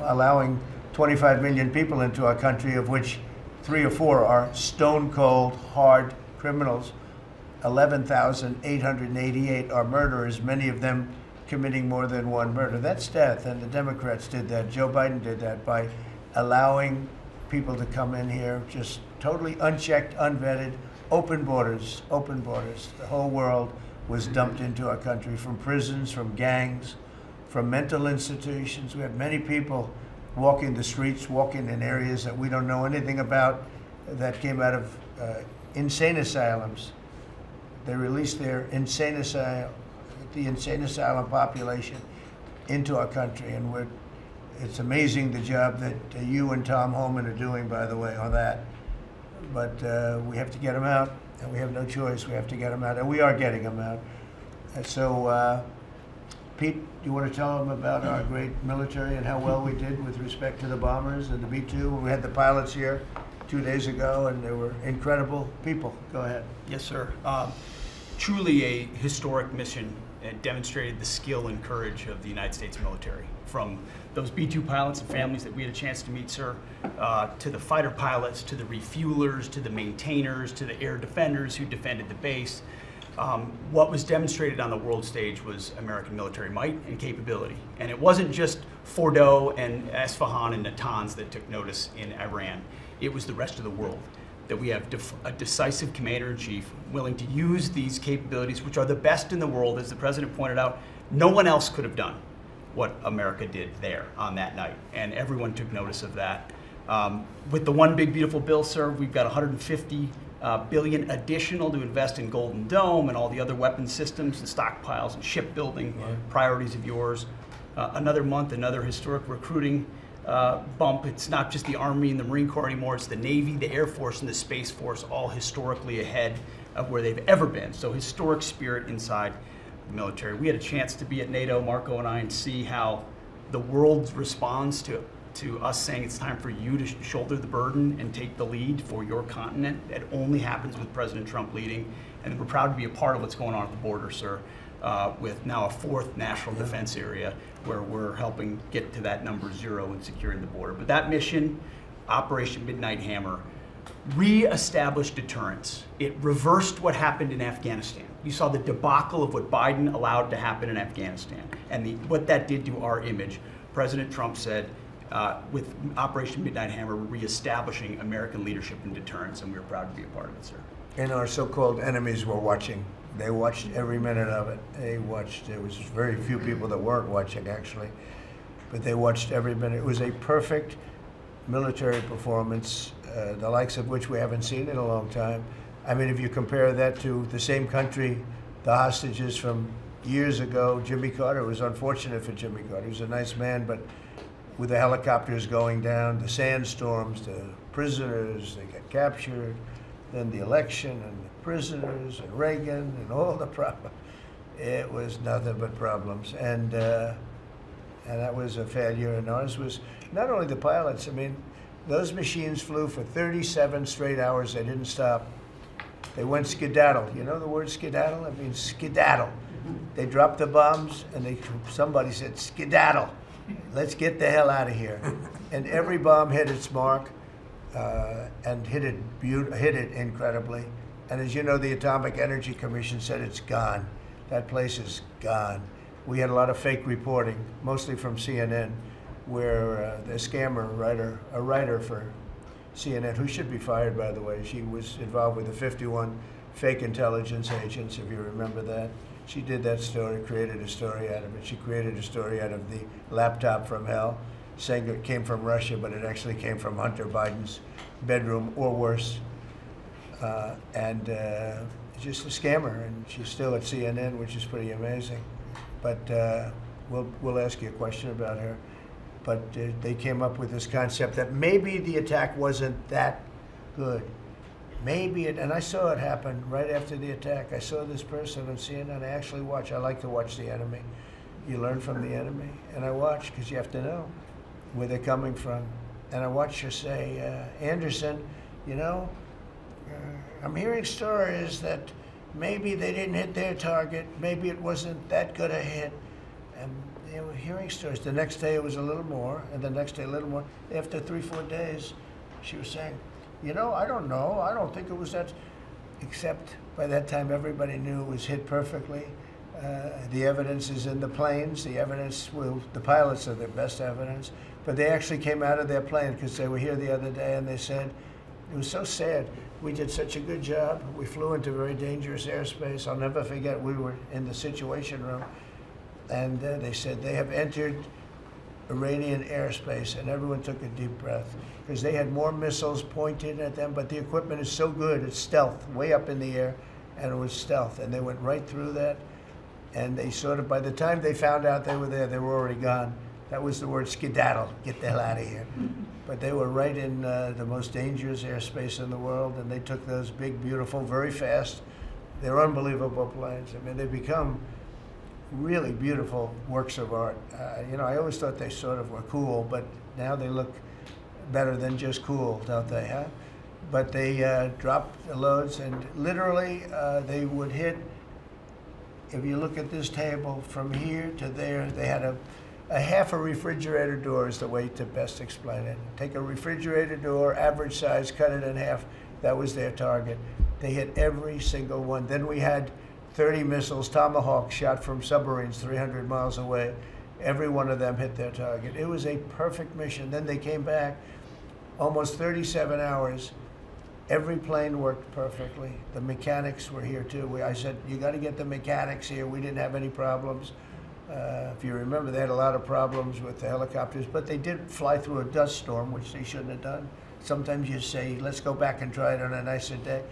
allowing 25 million people into our country, of which 3 or 4 are stone cold, hard criminals. 11,888 are murderers, many of them committing more than one murder. That's death, and the Democrats did that. Joe Biden did that by allowing people to come in here just totally unchecked, unvetted, open borders, open borders. The whole world was dumped into our country, from prisons, from gangs, from mental institutions. We have many people walking the streets, walking in areas that we don't know anything about, that came out of insane asylums. They released their insane asylum, the insane asylum population into our country, and it's amazing the job that you and Tom Homan are doing, by the way, on that. But we have to get them out, and we have no choice. We have to get them out, and we are getting them out. And so, Pete, do you want to tell them about our great military and how well we did with respect to the bombers and the B-2? We had the pilots here 2 days ago, and they were incredible people. Go ahead. Yes, sir. Truly a historic mission, and demonstrated the skill and courage of the United States military. From those B-2 pilots and families that we had a chance to meet, sir, to the fighter pilots, to the refuelers, to the maintainers, to the air defenders who defended the base. What was demonstrated on the world stage was American military might and capability. And it wasn't just Fordo and Esfahan and Natanz that took notice in Iran. It was the rest of the world, that we have a decisive commander-in-chief willing to use these capabilities, which are the best in the world. As the president pointed out, no one else could have done what America did there on that night, and everyone took notice of that. With the One Big Beautiful Bill, sir, we've got $150 billion additional to invest in Golden Dome and all the other weapons systems and stockpiles and shipbuilding priorities of yours. Another month, another historic recruiting bump. It's not just the Army and the Marine Corps anymore, it's the Navy, the Air Force, and the Space Force, all historically ahead of where they've ever been. So historic spirit inside the military. We had a chance to be at NATO, Marco and I, and see how the world responds to us saying it's time for you to shoulder the burden and take the lead for your continent. It only happens with President Trump leading, and we're proud to be a part of what's going on at the border, sir, with now a 4th national defense area where we're helping get to that number 0 and securing the border. But that mission, Operation Midnight Hammer, re-established deterrence. It reversed what happened in Afghanistan. You saw the debacle of what Biden allowed to happen in Afghanistan and what that did to our image. President Trump said, with Operation Midnight Hammer, we're reestablishing American leadership and deterrence, and we're proud to be a part of it, sir. And our so-called enemies were watching. They watched every minute of it. They watched. There was very few people that weren't watching, actually, but they watched every minute. It was a perfect military performance, the likes of which we haven't seen in a long time. I mean, if you compare that to the same country, the hostages from years ago, Jimmy Carter, it was unfortunate for Jimmy Carter. He was a nice man, but with the helicopters going down, the sandstorms, the prisoners, they get captured, then the election and the prisoners and Reagan and all the problems. It was nothing but problems. And that was a failure. And ours was not only the pilots. I mean, those machines flew for 37 straight hours. They didn't stop. They went skedaddle. You know the word skedaddle? It means skedaddle. They dropped the bombs, and somebody said, skedaddle. Let's get the hell out of here. And every bomb hit its mark and hit it incredibly. And as you know, the Atomic Energy Commission said it's gone. That place is gone. We had a lot of fake reporting, mostly from CNN, where the scammer a writer for CNN, who should be fired, by the way, she was involved with the 51 fake intelligence agents, if you remember that. She did that story, created a story out of it. She created a story out of the laptop from hell, saying it came from Russia, but it actually came from Hunter Biden's bedroom, or worse. Just a scammer, and she's still at CNN, which is pretty amazing. But we'll ask you a question about her. But they came up with this concept that maybe the attack wasn't that good. Maybe it, and I saw it happen right after the attack. I saw this person on CNN. I like to watch the enemy. You learn from the enemy. And I watch, because you have to know where they're coming from. And I watched her say, Anderson, you know, I'm hearing stories that maybe they didn't hit their target. Maybe it wasn't that good a hit. And they were hearing stories. The next day it was a little more, and the next day a little more. After 3-4 days, she was saying, you know, I don't know. I don't think it was that. Except by that time, everybody knew it was hit perfectly. The evidence is in the planes. The evidence, the pilots are their best evidence. But they actually came out of their plane because they were here the other day, and they said, it was so sad. We did such a good job. We flew into very dangerous airspace. I'll never forget, we were in the Situation Room, and they said they have entered Iranian airspace, and everyone took a deep breath because they had more missiles pointed at them, but the equipment is so good, it's stealth, way up in the air, and it was stealth, and they went right through that, and they sort of, by the time they found out they were there, they were already gone. That was the word skedaddle, get the hell out of here. But they were right in the most dangerous airspace in the world, and they took those big, beautiful, very fast, they're unbelievable planes. I mean, they become really beautiful works of art. You know, I always thought they sort of were cool, but now they look better than just cool, don't they, huh? But they dropped the loads, and literally they would hit, if you look at this table, from here to there, they had a half a refrigerator door is the way to best explain it. Take a refrigerator door, average size, cut it in half. That was their target. They hit every single one. Then we had 30 missiles, Tomahawk, shot from submarines 300 miles away. Every one of them hit their target. It was a perfect mission. Then they came back, almost 37 hours. Every plane worked perfectly. The mechanics were here too. I said, you got to get the mechanics here. We didn't have any problems. If you remember, they had a lot of problems with the helicopters, but they did fly through a dust storm, which they shouldn't have done. Sometimes you say, let's go back and try it on a nicer day.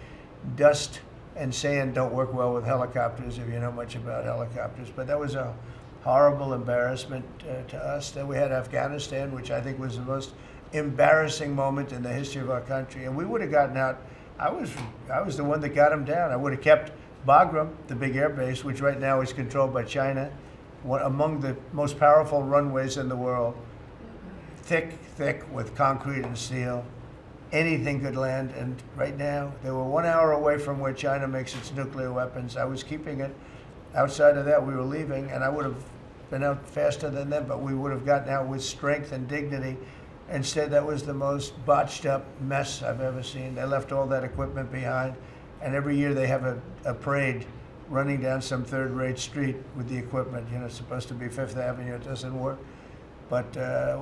Dust and sand don't work well with helicopters if you know much about helicopters, but that was a horrible embarrassment to us. Then we had Afghanistan, which I think was the most embarrassing moment in the history of our country, and we would have gotten out. I was the one that got them down. I would have kept Bagram, the big air base, which right now is controlled by China, among the most powerful runways in the world, thick with concrete and steel. Anything could land, and right now, they were 1 hour away from where China makes its nuclear weapons. I was keeping it. Outside of that, we were leaving, and I would have been out faster than them, but we would have gotten out with strength and dignity. Instead, that was the most botched up mess I've ever seen. They left all that equipment behind, and every year they have a parade running down some third-rate street with the equipment. You know, it's supposed to be Fifth Avenue. It doesn't work. But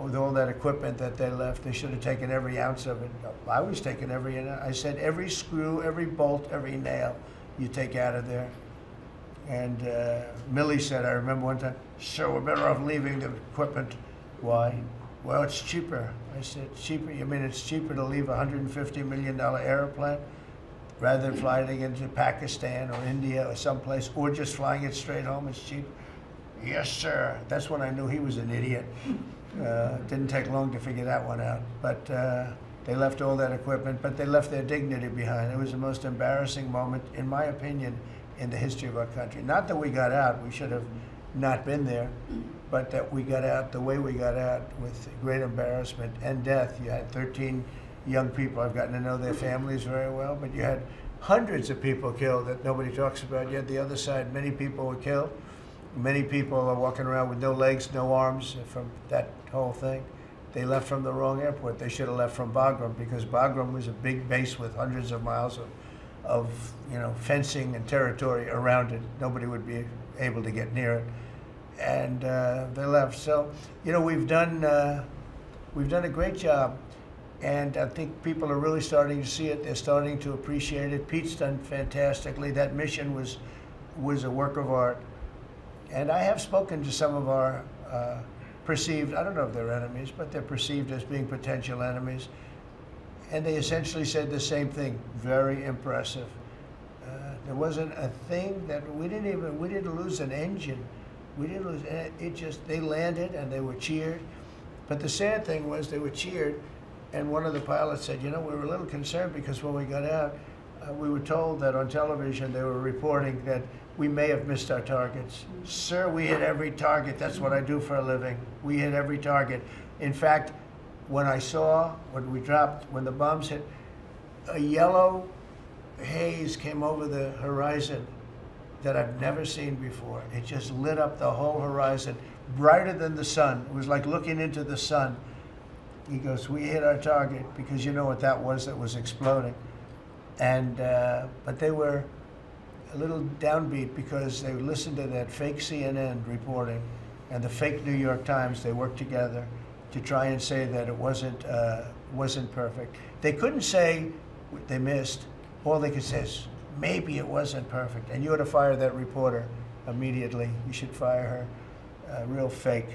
with all that equipment that they left, they should have taken every ounce of it. I was taking every ounce. I said every screw, every bolt, every nail you take out of there. And Millie said, I remember one time, so we're better off leaving the equipment. Why? Well, it's cheaper. I said, cheaper? You mean it's cheaper to leave a $150 million airplane rather than flying it into Pakistan or India or someplace, or just flying it straight home? It's cheaper. Yes, sir. That's when I knew he was an idiot. Didn't take long to figure that one out. But they left all that equipment, but they left their dignity behind. It was the most embarrassing moment, in my opinion, in the history of our country. Not that we got out. We should have not been there, but that we got out the way we got out, with great embarrassment and death. You had 13 young people. I've gotten to know their families very well, but you had hundreds of people killed that nobody talks about. You had the other side, many people were killed. Many people are walking around with no legs, no arms from that whole thing. They left from the wrong airport. They should have left from Bagram, because Bagram was a big base with hundreds of miles of fencing and territory around it. Nobody would be able to get near it. And they left. So, we've done a great job. And I think people are really starting to see it. They're starting to appreciate it. Pete's done fantastically. That mission was a work of art. And I have spoken to some of our perceived, I don't know if they're enemies, but they're perceived as being potential enemies. And they essentially said the same thing, very impressive. There wasn't a thing that, we didn't lose an engine. We didn't lose, they landed and they were cheered. But the sad thing was they were cheered, and one of the pilots said, we were a little concerned because when we got out, we were told that on television they were reporting that we may have missed our targets. Sir, we hit every target. That's what I do for a living. We hit every target. In fact, when the bombs hit, a yellow haze came over the horizon that I've never seen before. It just lit up the whole horizon. brighter than the sun. It was like looking into the sun. He goes, we hit our target, because you know what that was exploding. And, but they were a little downbeat because they listened to that fake CNN reporting and the fake New York Times. They worked together to try and say that it wasn't perfect. They couldn't say they missed. All they could say is, maybe it wasn't perfect. And you ought to fire that reporter immediately. You should fire her. Real fake.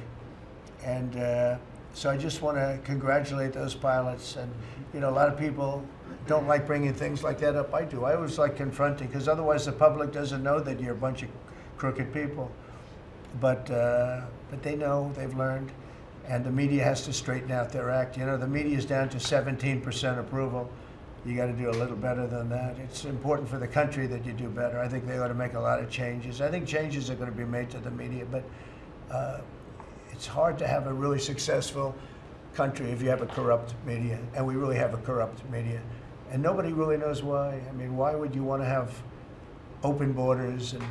And so I just want to congratulate those pilots. And, you know, a lot of people don't like bringing things like that up. I do. I always like confronting, because otherwise the public doesn't know that you're a bunch of crooked people. But they know, they've learned, and the media has to straighten out their act. You know, the media is down to 17% approval. You got to do a little better than that. It's important for the country that you do better. I think they ought to make a lot of changes. I think changes are going to be made to the media, but it's hard to have a really successful country if you have a corrupt media, and we really have a corrupt media. And nobody really knows why. I mean, why would you want to have open borders and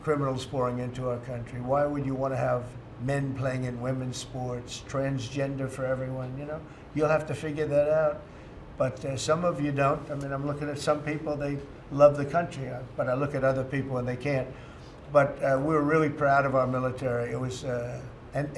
criminals pouring into our country? Why would you want to have men playing in women's sports, transgender for everyone, you know? You'll have to figure that out. But some of you don't. I mean, I'm looking at some people, they love the country, but I look at other people and they can't. But we were really proud of our military. It was, and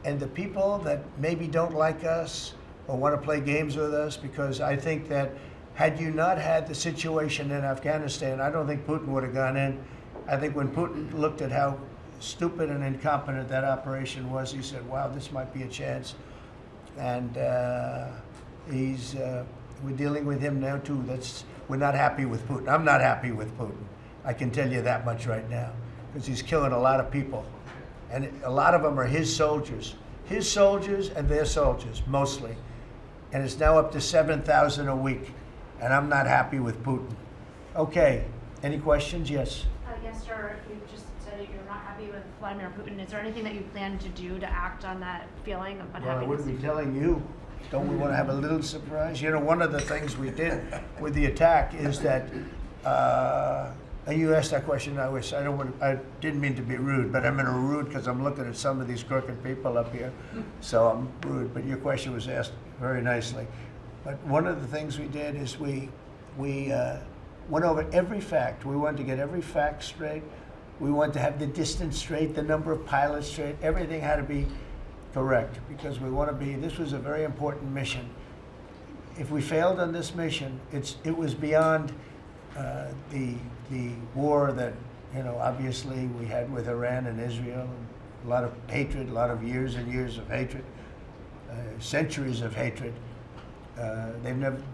the people that maybe don't like us or want to play games with us, because I think that had you not had the situation in Afghanistan, I don't think Putin would have gone in. I think when Putin looked at how stupid and incompetent that operation was, he said, wow, this might be a chance. And we're dealing with him now too. We're not happy with Putin. I'm not happy with Putin. I can tell you that much right now, because he's killing a lot of people. And a lot of them are his soldiers and their soldiers, mostly. And it's now up to 7,000 a week. And I'm not happy with Putin. Okay, any questions? Yes. Yes, sir. You just said you're not happy with Vladimir Putin. Is there anything that you plan to do to act on that feeling of unhappiness? Well, I wouldn't be telling you. Don't we want to have a little surprise? You know, one of the things we did with the attack is that, and you asked that question, I didn't mean to be rude, but I'm in a rude because I'm looking at some of these crooked people up here, so I'm rude, but your question was asked very nicely. But one of the things we did is we went over every fact. We wanted to get every fact straight. We wanted to have the distance straight, the number of pilots straight. Everything had to be correct, because we want to be, this was a very important mission. If we failed on this mission, it was beyond the war that, you know, obviously we had with Iran and Israel, and a lot of hatred, a lot of years and years of hatred, centuries of hatred.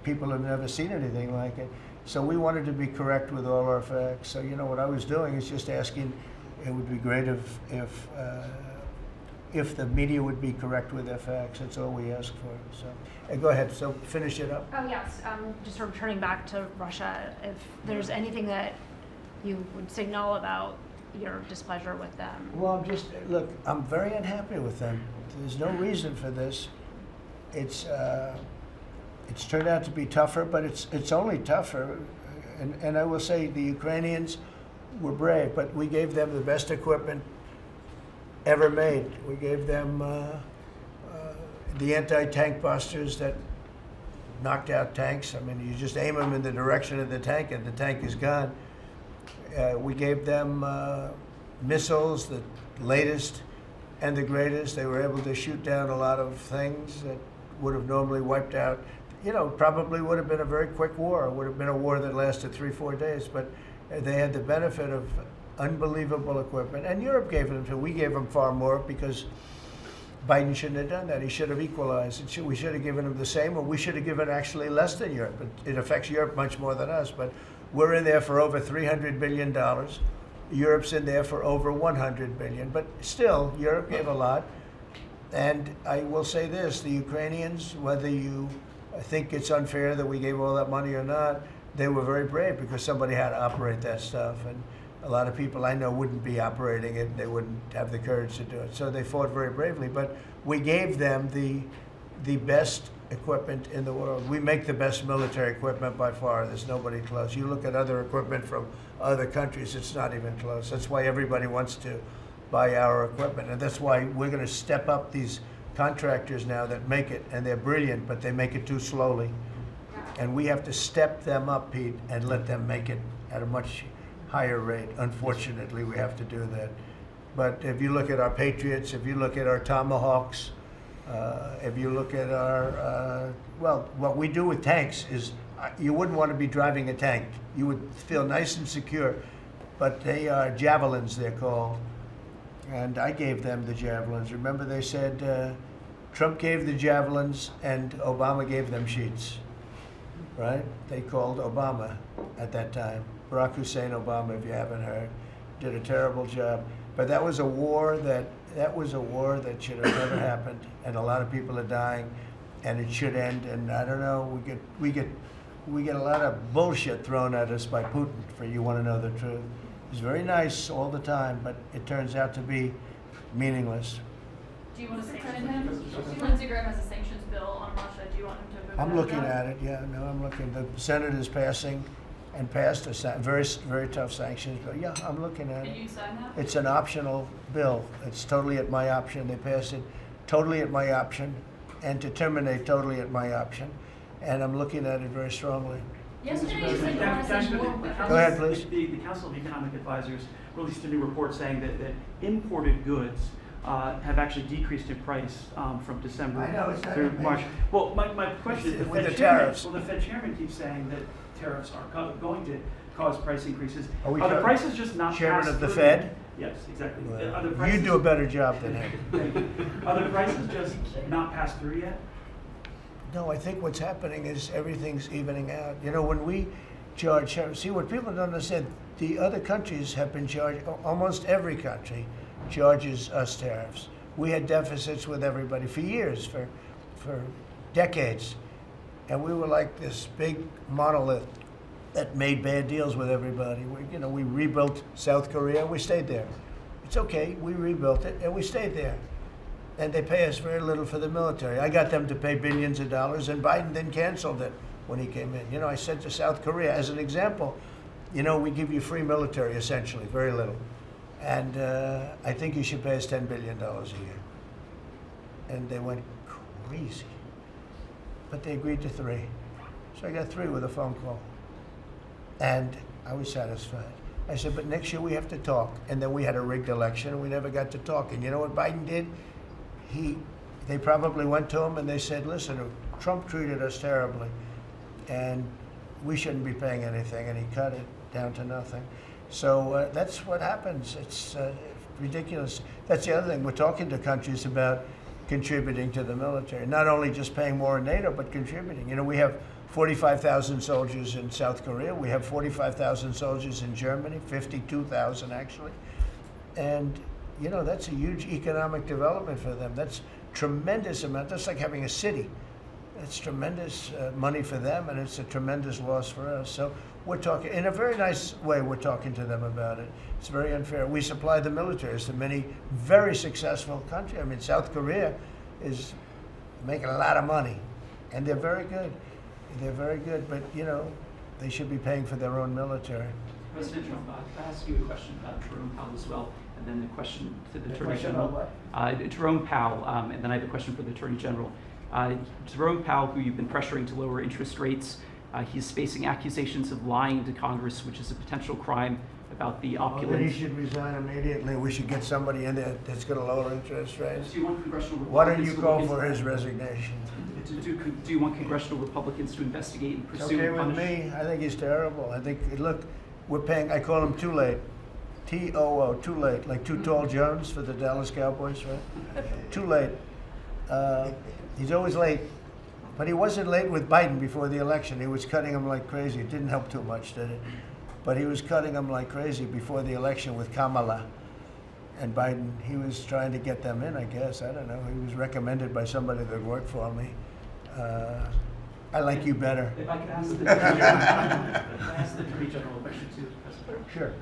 People have never seen anything like it. So we wanted to be correct with all our facts. So, you know, what I was doing is just asking, it would be great if the media would be correct with their facts. That's all we ask for. So, go ahead. So finish it up. Oh, yes. Just returning back to Russia, if there's anything that you would signal about your displeasure with them. Well, look, I'm very unhappy with them. There's no reason for this. It's turned out to be tougher, but it's only tougher. And I will say the Ukrainians were brave, but we gave them the best equipment ever made. We gave them the anti-tank busters that knocked out tanks. I mean, you just aim them in the direction of the tank and the tank is gone. We gave them missiles, the latest and the greatest. They were able to shoot down a lot of things that would have normally wiped out. You know, probably would have been a very quick war. It would have been a war that lasted 3-4 days, but they had the benefit of unbelievable equipment. And Europe gave them too. We gave them far more because Biden shouldn't have done that. He should have equalized. We should have given them the same, or we should have given actually less than Europe. It affects Europe much more than us, but we're in there for over $300 billion. Europe's in there for over $100 billion, but still, Europe gave a lot. And I will say this, the Ukrainians, whether you think it's unfair that we gave all that money or not, they were very brave because somebody had to operate that stuff. And a lot of people I know wouldn't be operating it. They wouldn't have the courage to do it. So they fought very bravely. But we gave them the best equipment in the world. We make the best military equipment by far. There's nobody close. You look at other equipment from other countries, it's not even close. That's why everybody wants to buy our equipment. And that's why we're going to step up these contractors now that make it, and they're brilliant, but they make it too slowly. And we have to step them up, Pete, and let them make it at a much higher rate. Unfortunately, we have to do that. But if you look at our Patriots, if you look at our Tomahawks, if you look at our, well, what we do with tanks is, you wouldn't want to be driving a tank. You would feel nice and secure. But they are javelins, they're called. And I gave them the javelins. Remember they said Trump gave the javelins and Obama gave them sheets, right? They called Obama at that time. Barack Hussein Obama, if you haven't heard, did a terrible job. But that was a war that should have never happened, and a lot of people are dying, and it should end. And I don't know, we get a lot of bullshit thrown at us by Putin for you want to know the truth. He's very nice all the time, but it turns out to be meaningless. Do you want to sanction him? Lindsey Graham has a sanctions bill on Russia. Do you want him to move? I'm looking at it, yeah, no, I'm looking. The Senate is passing and passed a very, very tough sanctions bill. Yeah, I'm looking at it. Can you sign that? It's an optional bill. It's totally at my option. They passed it totally at my option, and to terminate totally at my option. And I'm looking at it very strongly. Yesterday you said you want to see more. Go ahead, please. The Council of Economic Advisors released a new report saying that imported goods have actually decreased in price from December I know, it's not through amazing. March. Well, my question is, With the tariffs. Well, the Fed chairman keeps saying that tariffs are going to cause price increases. Are we the prices just not Chairman passed of the through? Fed? Yes, exactly. Well, Are the prices, you do a better job than him. Thank you. Are the prices just not passed through yet? No, I think what's happening is everything's evening out. You know, when we charge, see what people don't understand, the other countries have been charged, almost every country charges us tariffs. We had deficits with everybody for years, for decades. And we were like this big monolith that made bad deals with everybody. We rebuilt South Korea, we stayed there. It's okay, we rebuilt it and we stayed there. And they pay us very little for the military. I got them to pay billions of dollars, and Biden then canceled it when he came in. I said to South Korea, as an example, we give you free military, essentially, very little. And I think you should pay us $10 billion a year. And they went crazy. But they agreed to 3. So I got 3 with a phone call. And I was satisfied. I said, but next year we have to talk. And then we had a rigged election, and we never got to talk. And you know what Biden did? They probably went to him and they said, listen, Trump treated us terribly and we shouldn't be paying anything, and he cut it down to nothing. So that's what happens. It's ridiculous. That's the other thing. We're talking to countries about contributing to the military, not only just paying more in NATO, but contributing. We have 45,000 soldiers in South Korea. We have 45,000 soldiers in Germany, 52,000 actually. And that's a huge economic development for them. That's tremendous amount. That's like having a city. It's tremendous money for them, and it's a tremendous loss for us. So we're talking, in a very nice way, we're talking to them about it. It's very unfair. We supply the militaries to many very successful countries. I mean, South Korea is making a lot of money, and they're very good. They're very good, but, they should be paying for their own military. President Trump, I'll ask you a question about Jerome Powell as well, and then a question to the Attorney General. Jerome Powell, and then I have a question for the Attorney General. Jerome Powell, who you've been pressuring to lower interest rates, he's facing accusations of lying to Congress, which is a potential crime about the opulence. Then he should resign immediately. We should get somebody in there that's going to lower interest rates. Do you want congressional Republicans? Why don't you call for his resignation? Do you want congressional Republicans to investigate and pursue Okay and with punish? me. I think he's terrible. I think, look, we're paying, I call him Too Late. T-O-O, Too Late, like Too Tall Jones for the Dallas Cowboys, right? Too late. He's always late. But he wasn't late with Biden before the election. He was cutting him like crazy. It didn't help too much, did it? But he was cutting him like crazy before the election with Kamala and Biden. He was trying to get them in, I guess. I don't know. He was recommended by somebody that worked for me. I like you better. If I could ask the Attorney General a question too, President. Sure.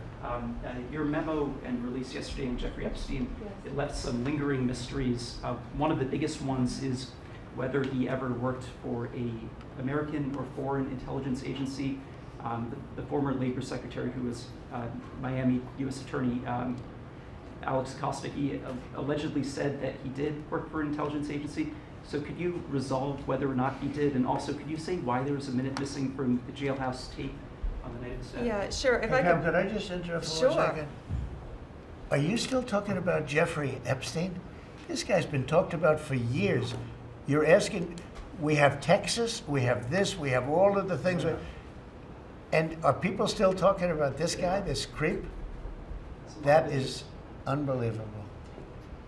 Your memo and release yesterday on Jeffrey Epstein, it left some lingering mysteries. One of the biggest ones is whether he ever worked for an American or foreign intelligence agency. The former Labor Secretary, who was Miami U.S. Attorney, Alex Costa, he allegedly said that he did work for an intelligence agency. So could you resolve whether or not he did? And also, could you say why there was a minute missing from the jailhouse tape on the night of the staff? Yeah, sure. If Hey, I Pam, could, could I just interrupt for Sure. 1 second? Are you still talking about Jeffrey Epstein? This guy's been talked about for years. You're asking, we have Texas, we have this, we have all of the things. And are people still talking about this guy, this creep? That is unbelievable.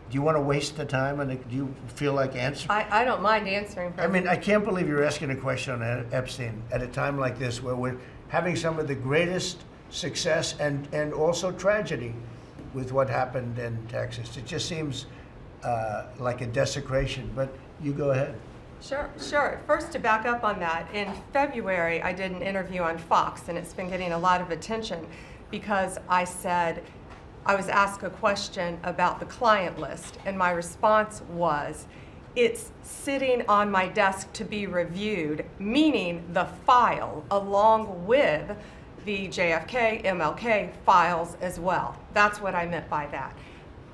Do you want to waste the time, and do you feel like answering? I don't mind answering. I mean, I can't believe you're asking a question on Epstein at a time like this, where we're having some of the greatest success and also tragedy with what happened in Texas. It just seems like a desecration, but you go ahead. Sure, sure. First, to back up on that, in February, I did an interview on Fox, and it's been getting a lot of attention because I said, I was asked a question about the client list, and my response was, it's sitting on my desk to be reviewed, meaning the file along with the JFK, MLK files as well. That's what I meant by that.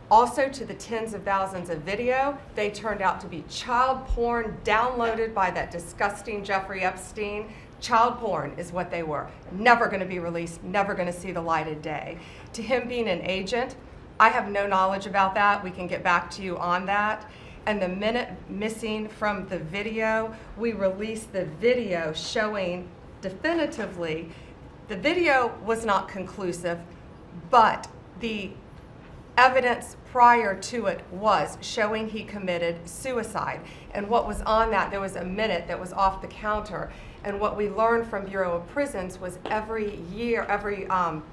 Also, to the tens of thousands of video, they turned out to be child porn downloaded by that disgusting Jeffrey Epstein. Child porn is what they were. Never going to be released, never going to see the light of day. To him being an agent, I have no knowledge about that. We can get back to you on that. And the minute missing from the video, we released the video showing definitively the video was not conclusive, but the evidence prior to it was showing he committed suicide. And what was on that, there was a minute that was off the counter. And what we learned from Bureau of Prisons was every year, every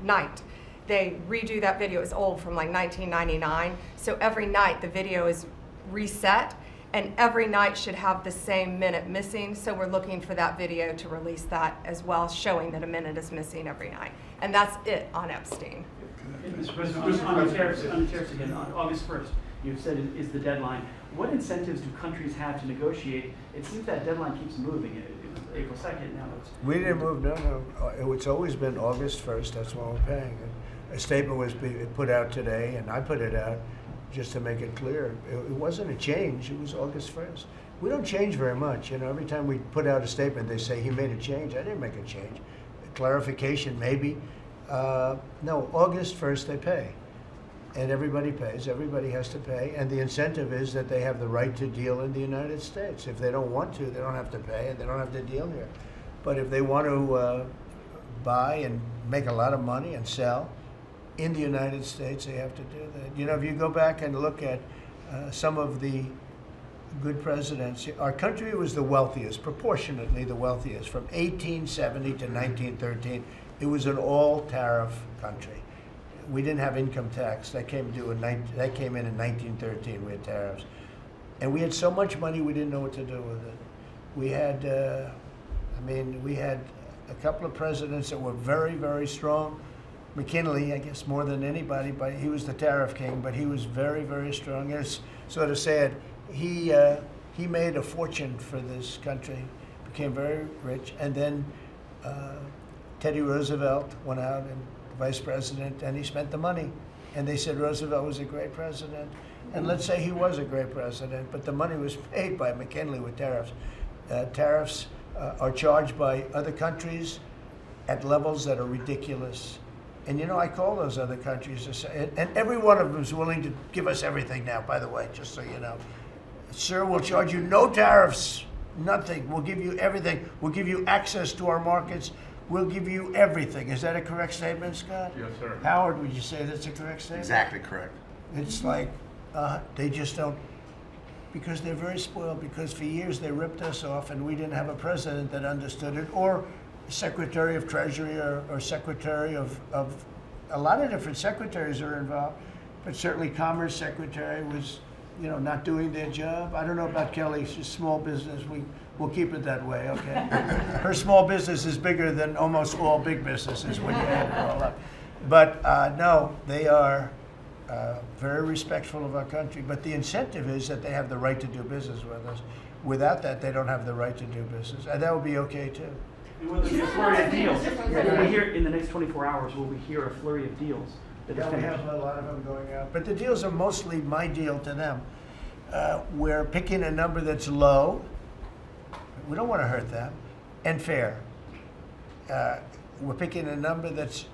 night, they redo that video. It's old, from like 1999. So every night the video is reset, and every night should have the same minute missing. So we're looking for that video to release that as well, showing that a minute is missing every night. And that's it on Epstein. Mr. President, on the tariffs again, on August 1st, you've said is the deadline. What incentives do countries have to negotiate? It seems that deadline keeps moving. It was April 2nd, now it's... We didn't move, no. It's always been August 1st, that's when we're paying. And a statement was put out today, and I put it out just to make it clear. It wasn't a change, it was August 1st. We don't change very much, you know. Every time we put out a statement, they say he made a change. I didn't make a change. A clarification, maybe. No, August 1st they pay. And everybody pays, everybody has to pay. And the incentive is that they have the right to deal in the United States. If they don't want to, they don't have to pay, and they don't have to deal here. But if they want to buy and make a lot of money and sell in the United States, they have to do that. You know, if you go back and look at some of the good presidents, our country was the wealthiest, proportionately the wealthiest, from 1870 to 1913. It was an all-tariff country. We didn't have income tax. That came in in 1913. We had tariffs. And we had so much money we didn't know what to do with it. We had, we had a couple of presidents that were very, very strong. McKinley, I guess, more than anybody, but he was the tariff king, but he was very, very strong. It's sort of sad. He made a fortune for this country, became very rich, and then Teddy Roosevelt went out and vice president, and he spent the money. And they said Roosevelt was a great president. And let's say he was a great president, but the money was paid by McKinley with tariffs. Tariffs are charged by other countries at levels that are ridiculous. And you know, I call those other countries, and every one of them is willing to give us everything now, by the way, just so you know. Sir, we'll charge you no tariffs, nothing. We'll give you everything. We'll give you access to our markets. We'll give you everything. Is that a correct statement, Scott? Yes, sir. Howard, would you say that's a correct statement? Exactly correct. It's like they just don't, because they're very spoiled, because for years they ripped us off and we didn't have a president that understood it, or Secretary of Treasury or Secretary of a lot of different secretaries are involved, but certainly Commerce Secretary was, you know, not doing their job. I don't know about Kelly, she's small business. We'll keep it that way, okay? Her small business is bigger than almost all big businesses when you add it all up. But no, they are very respectful of our country. But the incentive is that they have the right to do business with us. Without that, they don't have the right to do business. And that would be okay, too. And will there be a flurry of deals? Will we hear, in the next 24 hours, will we hear a flurry of deals that Yeah, are we finished? have a lot of them going out, but the deals are mostly my deal to them. We're picking a number that's low. We don't want to hurt them, and fair. We're picking a number that's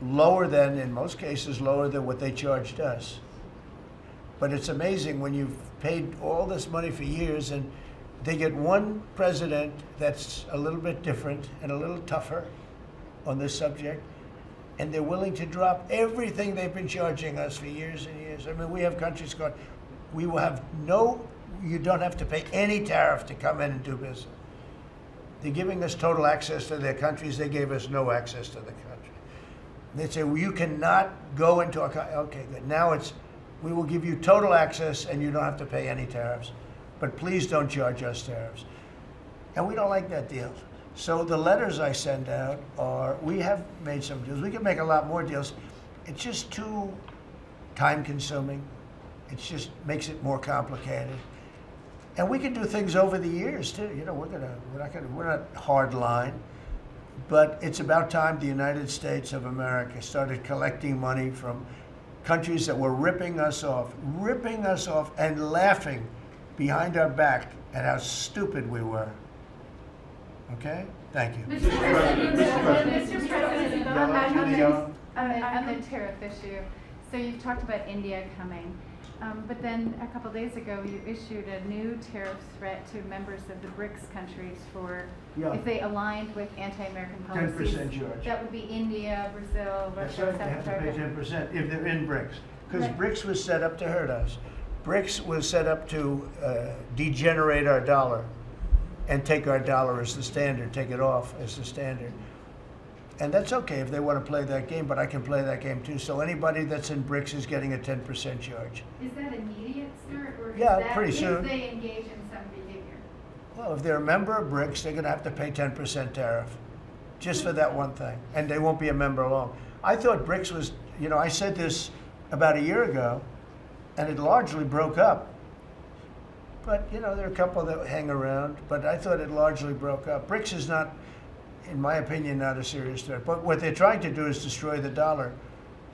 lower than, in most cases, lower than what they charged us. But it's amazing when you've paid all this money for years and they get one president that's a little bit different and a little tougher on this subject, and they're willing to drop everything they've been charging us for years and years. I mean, we have countries going, we will have you don't have to pay any tariff to come in and do business. They're giving us total access to their countries. They gave us no access to the country. They say, well, you cannot go into our country. Okay, good. Now we will give you total access and you don't have to pay any tariffs. But please don't charge us tariffs. And we don't like that deal. So the letters I send out are, we have made some deals. We can make a lot more deals. It's just too time consuming. It just makes it more complicated. And we can do things over the years too. You know, we're not hard line. But it's about time the United States of America started collecting money from countries that were ripping us off and laughing behind our back at how stupid we were. Okay? Thank you. Mr. President, Mr. President, on the tariff issue, so you've talked about India coming, but then a couple days ago you issued a new tariff threat to members of the BRICS countries for if they aligned with anti-American policies. 10% charge. That would be India, Brazil, That's Russia, right, they have South to pay Africa. 10% if they're in BRICS. Because Right. BRICS was set up to hurt us. BRICS was set up to degenerate our dollar and take our dollar as the standard, take it off as the standard. And that's okay if they want to play that game, but I can play that game too. So anybody that's in BRICS is getting a 10% charge. Is that immediate, sir, or Yeah, is that pretty soon. if they engage in some behavior? Well, if they're a member of BRICS, they're going to have to pay 10% tariff just for that one thing. And they won't be a member long. I thought BRICS was, you know, I said this about a year ago, and it largely broke up. But, you know, there are a couple that hang around, but I thought it largely broke up. BRICS is not, in my opinion, not a serious threat. But what they're trying to do is destroy the dollar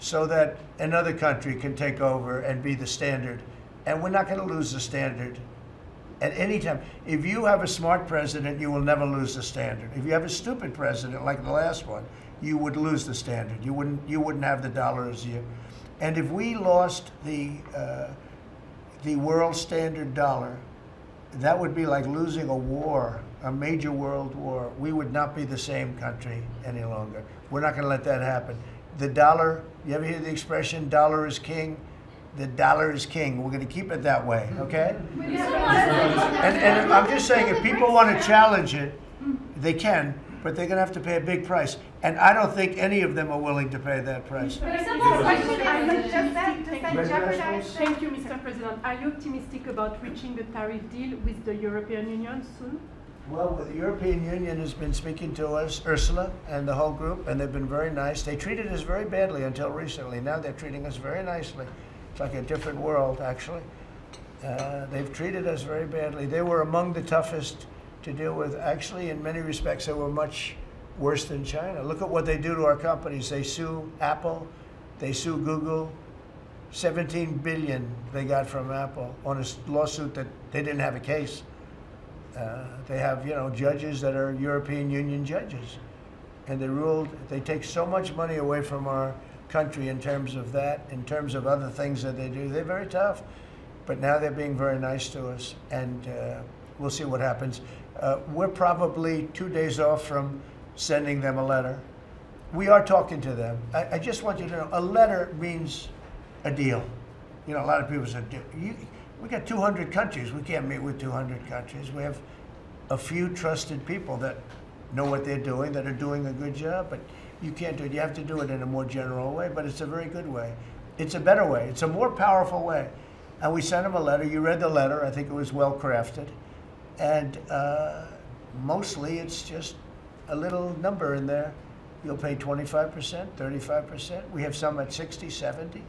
so that another country can take over and be the standard. And we're not going to lose the standard at any time. If you have a smart president, you will never lose the standard. If you have a stupid president, like the last one, you would lose the standard. You wouldn't have the dollar as you. And if we lost the world standard dollar, that would be like losing a war, a major world war. We would not be the same country any longer. We're not going to let that happen. The dollar, you ever hear the expression, dollar is king? The dollar is king. We're going to keep it that way, okay? And I'm just saying, if people want to challenge it, they can, but they're going to have to pay a big price. And I don't think any of them are willing to pay that price. Does that jeopardize? Thank you, Mr. President. Are you optimistic about reaching a tariff deal with the European Union soon? Well, the European Union has been speaking to us, Ursula and the whole group, and they've been very nice. They treated us very badly until recently. Now they're treating us very nicely. It's like a different world, actually. They've treated us very badly. They were among the toughest to deal with. Actually, in many respects, they were much worse than China. Look at what they do to our companies. They sue Apple, they sue Google. 17 billion they got from Apple on a lawsuit that they didn't have a case. They have, you know, judges that are European Union judges, and they ruled. They take so much money away from our country in terms of that, in terms of other things that they do. They're very tough, but now they're being very nice to us, and we'll see what happens. We're probably 2 days off from sending them a letter. We are talking to them. I just want you to know, a letter means a deal. You know, a lot of people say, we got 200 countries. We can't meet with 200 countries. We have a few trusted people that know what they're doing, that are doing a good job, but you can't do it. You have to do it in a more general way, but it's a very good way. It's a better way. It's a more powerful way. And we sent them a letter. You read the letter. I think it was well crafted. And mostly it's just a little number in there. You'll pay 25%, 35%. We have some at 60, 70.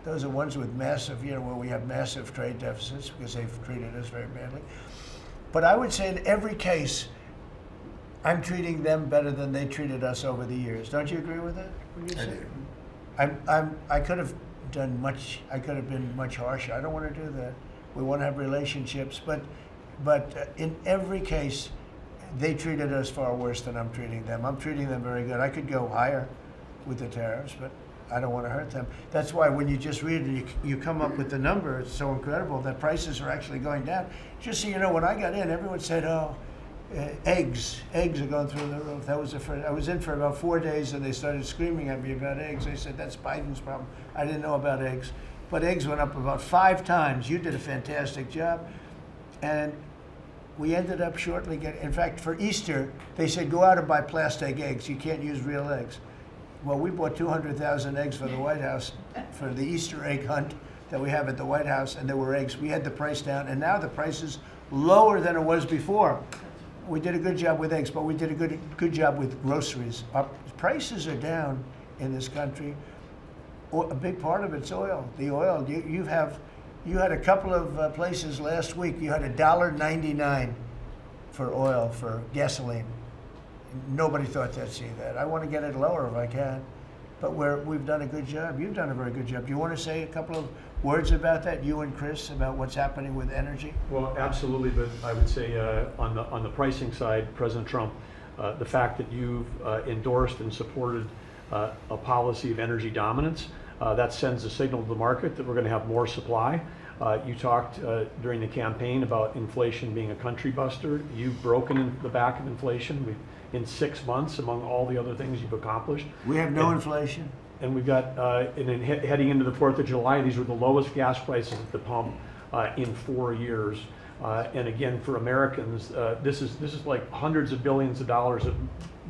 Those are ones with massive, you know, where we have massive trade deficits because they've treated us very badly. But I would say in every case, I'm treating them better than they treated us over the years. Don't you agree with that? I do. I could have done much. I could have been much harsher. I don't want to do that. We want to have relationships, but in every case, they treated us far worse than I'm treating them. I'm treating them very good. I could go higher with the tariffs, but I don't want to hurt them. That's why when you just read it, you come up with the number. It's so incredible that prices are actually going down. Just so you know, when I got in, everyone said, "Oh, eggs are going through the roof." That was the first. I was in for about 4 days, and they started screaming at me about eggs. They said, "That's Biden's problem." I didn't know about eggs, but eggs went up about 5 times. You did a fantastic job, and we ended up shortly getting. In fact, for Easter, they said, "Go out and buy plastic eggs. You can't use real eggs." Well, we bought 200,000 eggs for the White House for the Easter egg hunt that we have at the White House, and there were eggs. We had the price down, and now the price is lower than it was before. We did a good job with eggs, but we did a good job with groceries. Our prices are down in this country. A big part of it's oil. The oil, you had a couple of places last week. You had $1.99 for oil, for gasoline. Nobody thought they'd see that. I want to get it lower if I can, but we've done a good job. You've done a very good job. Do you want to say a couple of words about that, you and Chris, about what's happening with energy? Well, absolutely, but I would say on the pricing side, President Trump, the fact that you've endorsed and supported a policy of energy dominance, that sends a signal to the market that we're going to have more supply. You talked during the campaign about inflation being a country buster. You've broken the back of inflation. In 6 months, among all the other things you've accomplished. We have no inflation. And we've got, and then heading into the 4th of July, these were the lowest gas prices at the pump in 4 years. And again, for Americans, this is like hundreds of billions of dollars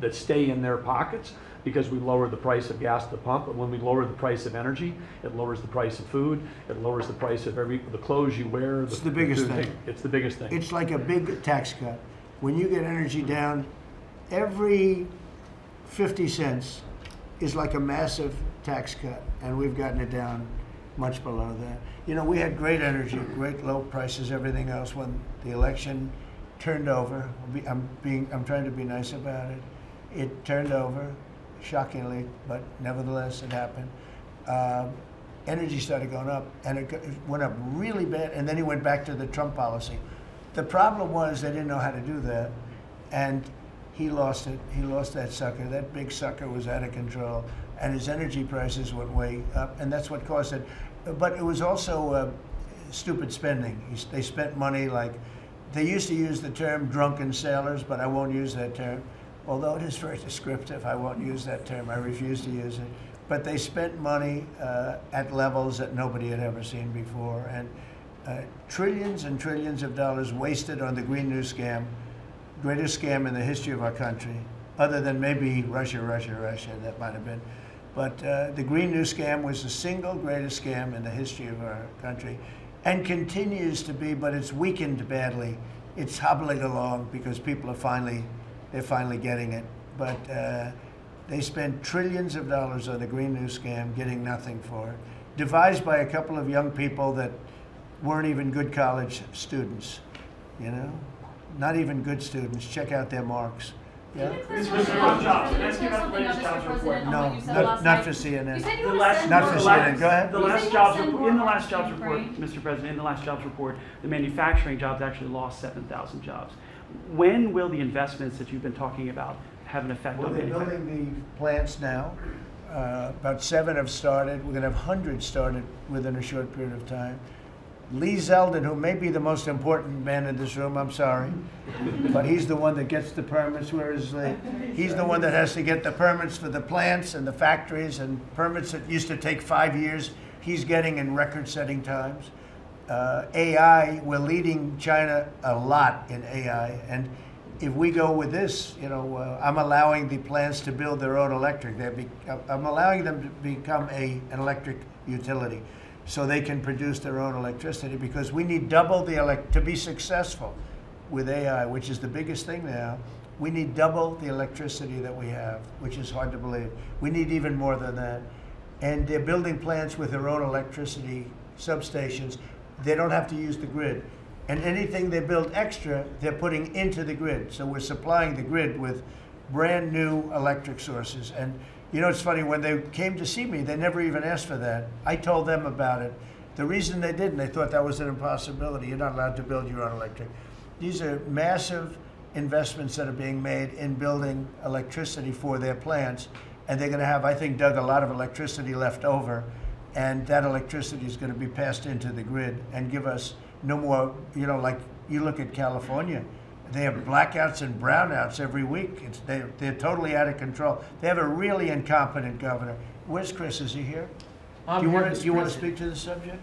that stay in their pockets because we lowered the price of gas at the pump. But when we lower the price of energy, it lowers the price of food. It lowers the price of the clothes you wear. It's the biggest thing. It's the biggest thing. It's like a big tax cut. When you get energy down, every 50 cents is like a massive tax cut, and we've gotten it down much below that. You know, we had great energy, great low prices, everything else. When the election turned over, I'm trying to be nice about it. It turned over, shockingly, but nevertheless it happened. Energy started going up, and it went up really bad, and then he went back to the Trump policy. The problem was they didn't know how to do that, and he lost it. He lost that sucker. That big sucker was out of control, and his energy prices went way up, and that's what caused it. But it was also stupid spending. They spent money like, they used to use the term drunken sailors, but I won't use that term. Although it is very descriptive, I won't use that term. I refuse to use it. But they spent money at levels that nobody had ever seen before, and trillions and trillions of dollars wasted on the Green New Scam. Greatest scam in the history of our country, other than maybe Russia, that might have been. But the Green New Scam was the single greatest scam in the history of our country, and continues to be, but it's weakened badly. It's hobbling along because people are they're finally getting it. But they spent trillions of dollars on the Green New Scam, getting nothing for it. Devised by a couple of young people that weren't even good college students, you know? Not even good students. Check out their marks. Yeah? Let's give out the latest jobs report. No, not for CNN. Not for CNN. Go ahead. In the last jobs report, Mr. President, in the last jobs report, the manufacturing jobs actually lost 7,000 jobs. When will the investments that you've been talking about have an effect on manufacturing? They're building the plants now. About 7 have started. We're going to have hundreds started within a short period of time. Lee Zeldin, who may be the most important man in this room, I'm sorry, but he's the one that gets the permits, whereas he's the one that has to get the permits for the plants and the factories, and permits that used to take 5 years, he's getting in record-setting times. AI, we're leading China a lot in AI, and if we go with this, you know, I'm allowing the plants to build their own electric. I'm allowing them to become an electric utility, so they can produce their own electricity, because we need double to be successful with AI, which is the biggest thing now. We need double the electricity that we have, which is hard to believe. We need even more than that. And they're building plants with their own electricity substations. They don't have to use the grid. And anything they build extra, they're putting into the grid. So we're supplying the grid with brand new electric sources. And You know, it's funny, when they came to see me, they never even asked for that. I told them about it. The reason they didn't, they thought that was an impossibility. You're not allowed to build your own electric. These are massive investments that are being made in building electricity for their plants. And they're going to have, I think, Doug, a lot of electricity left over. And that electricity is going to be passed into the grid and give us no more, you know, like you look at California. They have blackouts and brownouts every week. They're totally out of control. They have a really incompetent governor. Where's Chris? Is he here? Do you want to speak to the subject?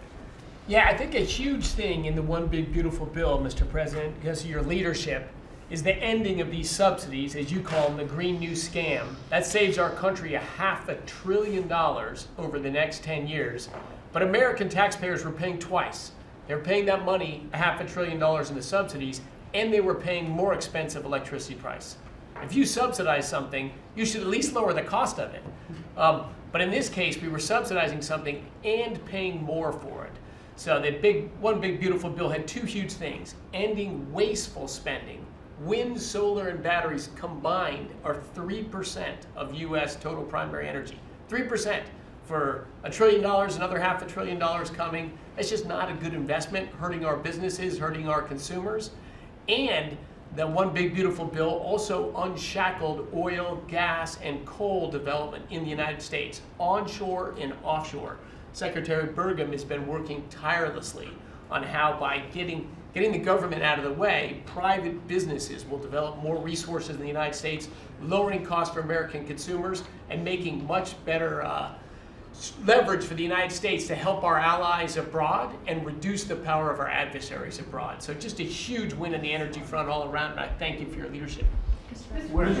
Yeah, I think a huge thing in the One Big Beautiful Bill, Mr. President, because of your leadership, is the ending of these subsidies, as you call them, the Green New Scam. That saves our country $500 billion over the next 10 years. But American taxpayers were paying twice. They were paying that money, $500 billion in the subsidies, and they were paying more expensive electricity price. If you subsidize something, you should at least lower the cost of it. But in this case, we were subsidizing something and paying more for it. So the One Big Beautiful Bill had two huge things: ending wasteful spending. Wind, solar, and batteries combined are 3% of U.S. total primary energy. 3% for $1 trillion, another $500 billion coming. It's just not a good investment, hurting our businesses, hurting our consumers. And the One Big Beautiful Bill also unshackled oil, gas, and coal development in the United States, onshore and offshore. Secretary Burgum has been working tirelessly on how, by getting the government out of the way, private businesses will develop more resources in the United States, lowering costs for American consumers, and making much better leverage for the United States to help our allies abroad and reduce the power of our adversaries abroad. So just a huge win on the energy front all around, and I thank you for your leadership. We're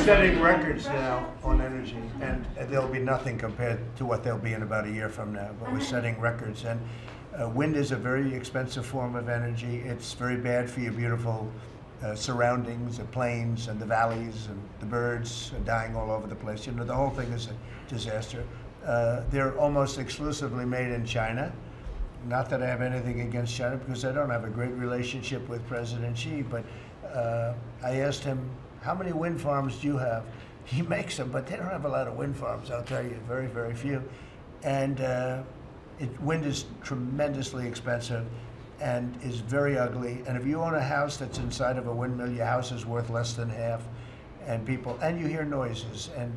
setting records now on energy, and there'll be nothing compared to what they'll be in about a year from now, but we're setting records. And wind is a very expensive form of energy. It's very bad for your beautiful surroundings, the plains and the valleys, and the birds are dying all over the place. You know, the whole thing is a disaster. They're almost exclusively made in China. Not that I have anything against China, because I don't have a great relationship with President Xi, but I asked him, how many wind farms do you have? He makes them, but they don't have a lot of wind farms, I'll tell you, very, very few. And wind is tremendously expensive and is very ugly. And if you own a house that's inside of a windmill, your house is worth less than half. And you hear noises. And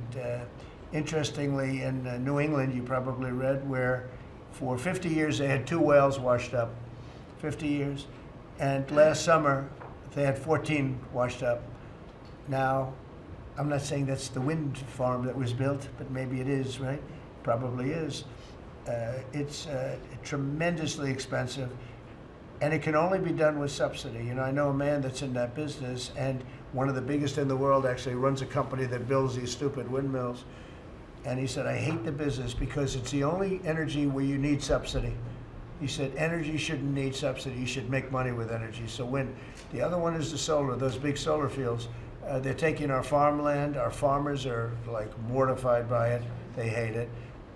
interestingly, in New England, you probably read, where for 50 years they had 2 wells washed up, 50 years. And last summer, they had 14 washed up. Now, I'm not saying that's the wind farm that was built, but maybe it is, right? Probably is. It's tremendously expensive, and it can only be done with subsidy. You know, I know a man that's in that business, and one of the biggest in the world actually runs a company that builds these stupid windmills. And he said, I hate the business because it's the only energy where you need subsidy. He said, energy shouldn't need subsidy. You should make money with energy. So wind. The other one is the solar, those big solar fields. They're taking our farmland. Our farmers are like mortified by it. They hate it.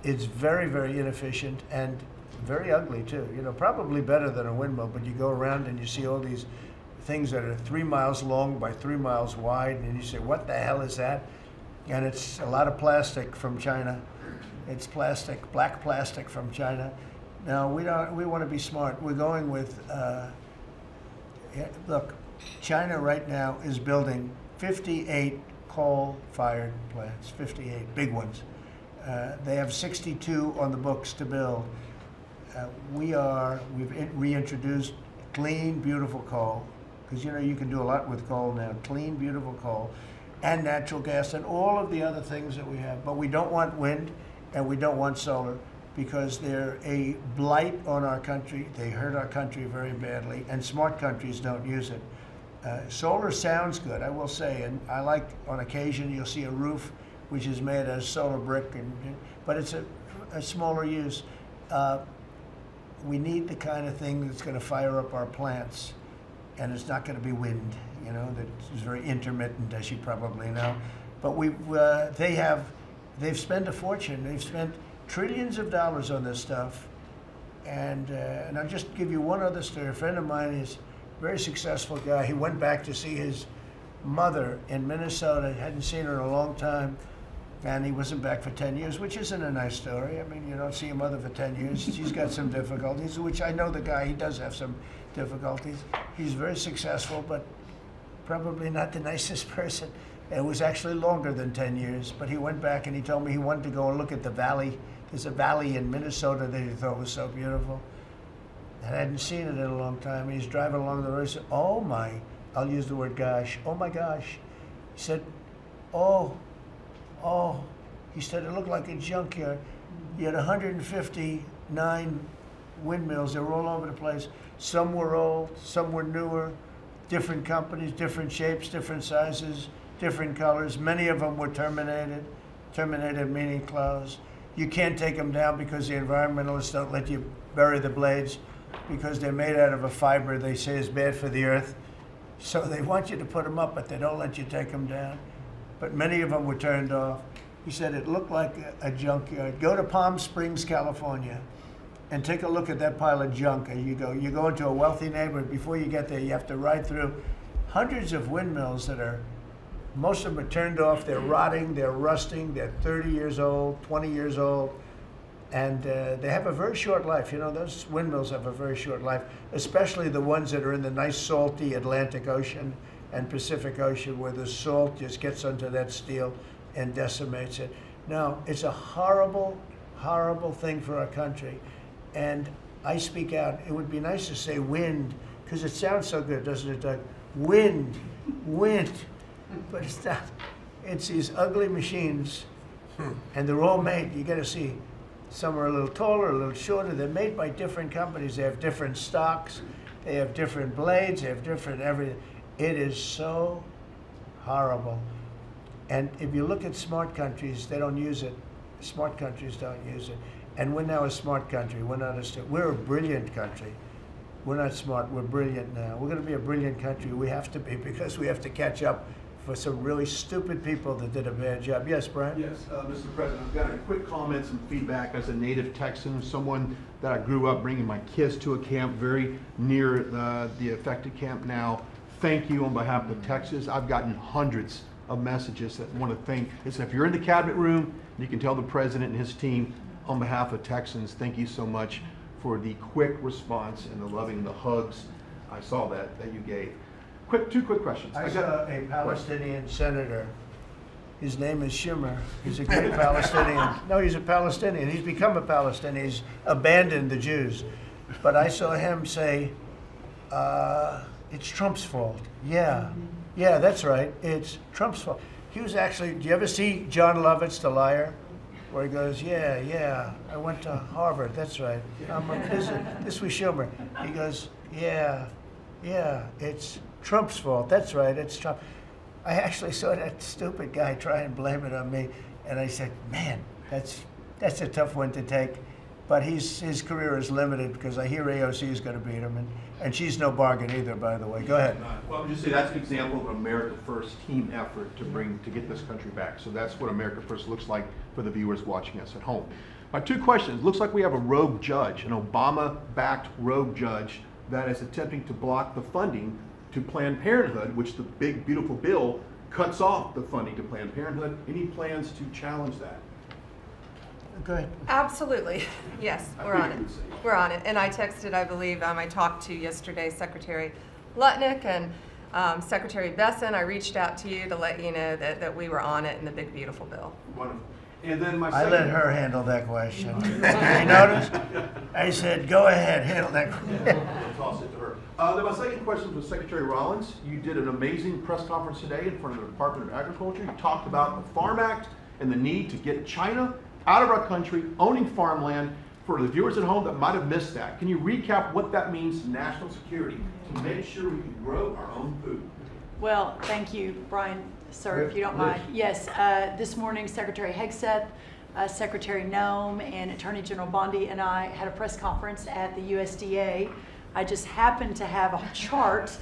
It's very, very inefficient and very ugly too. You know, probably better than a windmill, but you go around and you see all these things that are 3 miles long by 3 miles wide, and you say, what the hell is that? And it's a lot of plastic from China. It's plastic, black plastic from China. Now, we want to be smart. We're going with, look, China right now is building 58 coal-fired plants, 58 big ones. They have 62 on the books to build. We've reintroduced clean, beautiful coal, because you know you can do a lot with coal now. Clean, beautiful coal, and natural gas, and all of the other things that we have. But we don't want wind, and we don't want solar, because they're a blight on our country. They hurt our country very badly, and smart countries don't use it. Solar sounds good, I will say, and I like, on occasion, you'll see a roof which is made out of solar brick, but it's a smaller use. We need the kind of thing that's going to fire up our plants, and it's not going to be wind, you know, that is very intermittent, as you probably know. But they've spent a fortune. They've spent trillions of dollars on this stuff. And I'll just give you one other story. A friend of mine is a very successful guy. He went back to see his mother in Minnesota. Hadn't seen her in a long time. And he wasn't back for 10 years, which isn't a nice story. I mean, you don't see your mother for 10 years. She's got some difficulties, which I know the guy, he does have some difficulties. He's very successful, but probably not the nicest person. It was actually longer than 10 years, but he went back and he told me he wanted to go and look at the valley. There's a valley in Minnesota that he thought was so beautiful. And I hadn't seen it in a long time. He's driving along the road. He said, oh my, I'll use the word gosh, oh my gosh. He said, oh, he said it looked like a junkyard. He had 159 windmills. They were all over the place. Some were old, some were newer, different companies, different shapes, different sizes, different colors. Many of them were terminated. Terminated meaning closed. You can't take them down because the environmentalists don't let you bury the blades because they're made out of a fiber they say is bad for the earth. So they want you to put them up, but they don't let you take them down. But many of them were turned off. He said it looked like a junkyard. Go to Palm Springs, California, and take a look at that pile of junk. And you go into a wealthy neighborhood. Before you get there, you have to ride through hundreds of windmills that are, most of them are turned off. They're rotting, they're rusting, they're 30 years old, 20 years old. And they have a very short life. You know, those windmills have a very short life, especially the ones that are in the nice salty Atlantic Ocean and Pacific Ocean, where the salt just gets onto that steel and decimates it. Now, it's a horrible, horrible thing for our country. And I speak out. It would be nice to say wind, because it sounds so good, doesn't it, Doug? Wind, wind. But it's not. It's these ugly machines, and they're all made, you gotta see, some are a little taller, a little shorter. They're made by different companies. They have different stocks. They have different blades. They have different everything. It is so horrible. And if you look at smart countries, they don't use it. Smart countries don't use it. And we're now a smart country. We're not we're a brilliant country. We're not smart. We're brilliant now. We're going to be a brilliant country. We have to be, because we have to catch up for some really stupid people that did a bad job. Yes, Brian? Yes, Mr. President, I've got a quick comment, some feedback as a native Texan, someone that I grew up bringing my kids to a camp very near the affected camp now. Thank you on behalf of Texas. I've gotten hundreds of messages that want to thank. If you're in the cabinet room, you can tell the president and his team on behalf of Texans, thank you so much for the quick response and the loving, the hugs. I saw that you gave. Two quick questions. I saw a Palestinian senator. His name is Schumer. He's a great Palestinian. No, he's a Palestinian. He's become a Palestinian. He's abandoned the Jews. But I saw him say, it's Trump's fault. Yeah, that's right. It's Trump's fault. He was actually, do you ever see John Lovett's The Liar? Where he goes, yeah, I went to Harvard. That's right. This was Schumer. He goes, yeah, it's Trump's fault. That's right, it's Trump. I actually saw that stupid guy try and blame it on me, and I said, man, that's a tough one to take. But his career is limited because I hear AOC is going to beat him, and she's no bargain either, by the way. Go ahead. Well, I would just say that's an example of an America First team effort to get this country back. So that's what America First looks like for the viewers watching us at home. My two questions. Looks like we have a rogue judge, an Obama-backed rogue judge that is attempting to block the funding to Planned Parenthood, which the big, beautiful bill cuts off the funding to Planned Parenthood. Any plans to challenge that? Go ahead. Absolutely. Yes, we're on it. We're on it. And I texted, I believe, I talked to yesterday Secretary Lutnick and Secretary Besson. I reached out to you to let you know that we were on it in the big, beautiful bill. Wonderful. And then my I let her handle that question. You notice? I said, go ahead, handle that question. I'll toss it to her. Then my second question was Secretary Rollins. You did an amazing press conference today in front of the Department of Agriculture. You talked about the Farm Act and the need to get China out of our country, owning farmland. For the viewers at home that might have missed that, can you recap what that means to national security to make sure we can grow our own food? Well, thank you, Brian, sir, if you don't mind. Yes, this morning, Secretary Hegseth, Secretary Nome, and Attorney General Bondi and I had a press conference at the USDA. I just happened to have a chart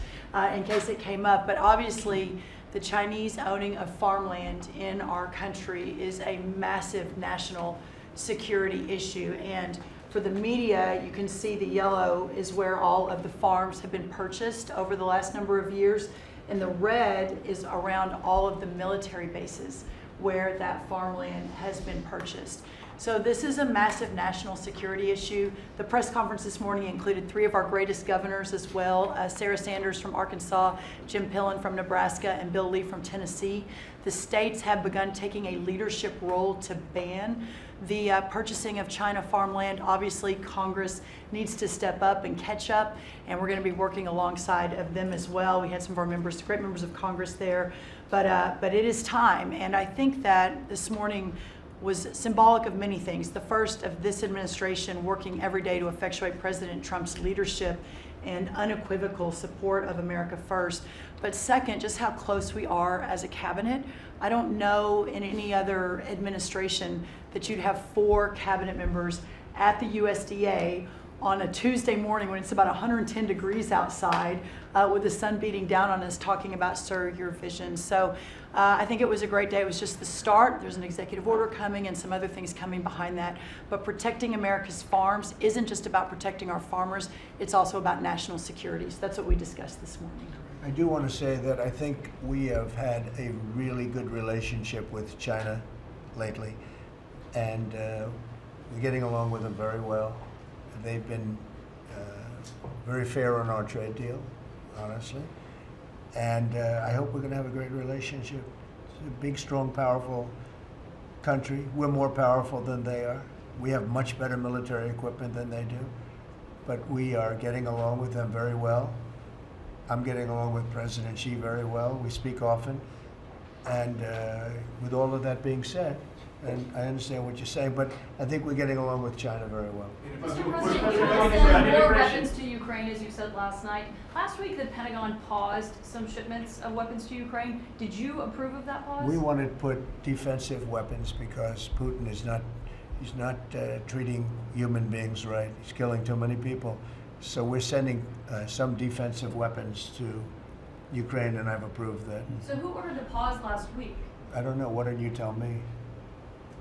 in case it came up, but obviously the Chinese owning of farmland in our country is a massive national security issue. And for the media, you can see the yellow is where all of the farms have been purchased over the last number of years, and the red is around all of the military bases. where that farmland has been purchased. So this is a massive national security issue. The press conference this morning included 3 of our greatest governors as well, Sarah Sanders from Arkansas, Jim Pillen from Nebraska, and Bill Lee from Tennessee. The states have begun taking a leadership role to ban the purchasing of China farmland. Obviously, Congress needs to step up and catch up, and we're going to be working alongside of them as well. We had some of our members, great members of Congress there, but it is time, and I think that this morning was symbolic of many things. The first of this administration working every day to effectuate President Trump's leadership and unequivocal support of America first. But second, just how close we are as a cabinet. I don't know in any other administration that you'd have 4 cabinet members at the USDA on a Tuesday morning when it's about 110 degrees outside with the sun beating down on us talking about Sir Your Vision. So I think it was a great day. It was just the start. There's an executive order coming and some other things coming behind that. But protecting America's farms isn't just about protecting our farmers. It's also about national security. So that's what we discussed this morning. I do want to say that I think we have had a really good relationship with China lately, and we're getting along with them very well. They've been very fair on our trade deal, honestly. And I hope we're going to have a great relationship. It's a big, strong, powerful country. We're more powerful than they are. We have much better military equipment than they do. But we are getting along with them very well. I'm getting along with President Xi very well. We speak often. And with all of that being said, and I understand what you're saying, but I think we're getting along with China very well. Mr. President, you have sent more weapons to Ukraine, as you said last night. Last week, the Pentagon paused some shipments of weapons to Ukraine. Did you approve of that pause? We wanted to put defensive weapons because Putin is not, he's not treating human beings right. He's killing too many people. So we're sending some defensive weapons to Ukraine, and I've approved that. So who ordered the pause last week? I don't know. Why don't you tell me?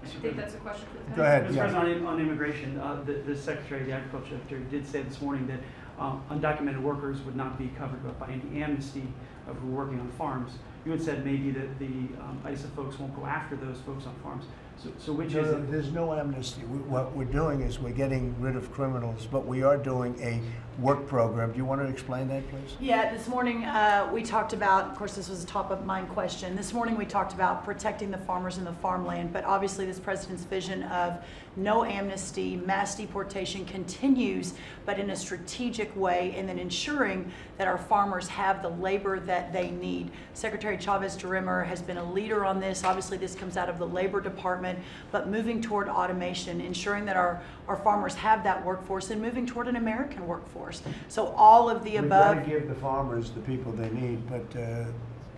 I think that's a question for the Pentagon. Go ahead. Mr. Yeah. President, on immigration, the Secretary of the Agriculture did say this morning that undocumented workers would not be covered by any amnesty of who are working on farms. You had said maybe that the ISA folks won't go after those folks on farms. So which is it? There's no amnesty. What we're doing is we're getting rid of criminals, but we are doing a work program. Do you want to explain that, please? Yeah, this morning we talked about, of course this was a top of mind question, this morning we talked about protecting the farmers and the farmland, but obviously this president's vision of no amnesty, mass deportation continues, but in a strategic way, and then ensuring that our farmers have the labor that they need. Secretary Chavez-DeRimmer has been a leader on this. Obviously this comes out of the Labor Department, but moving toward automation, ensuring that our farmers have that workforce, and moving toward an American workforce. So all of the above. We've got to give the farmers the people they need, but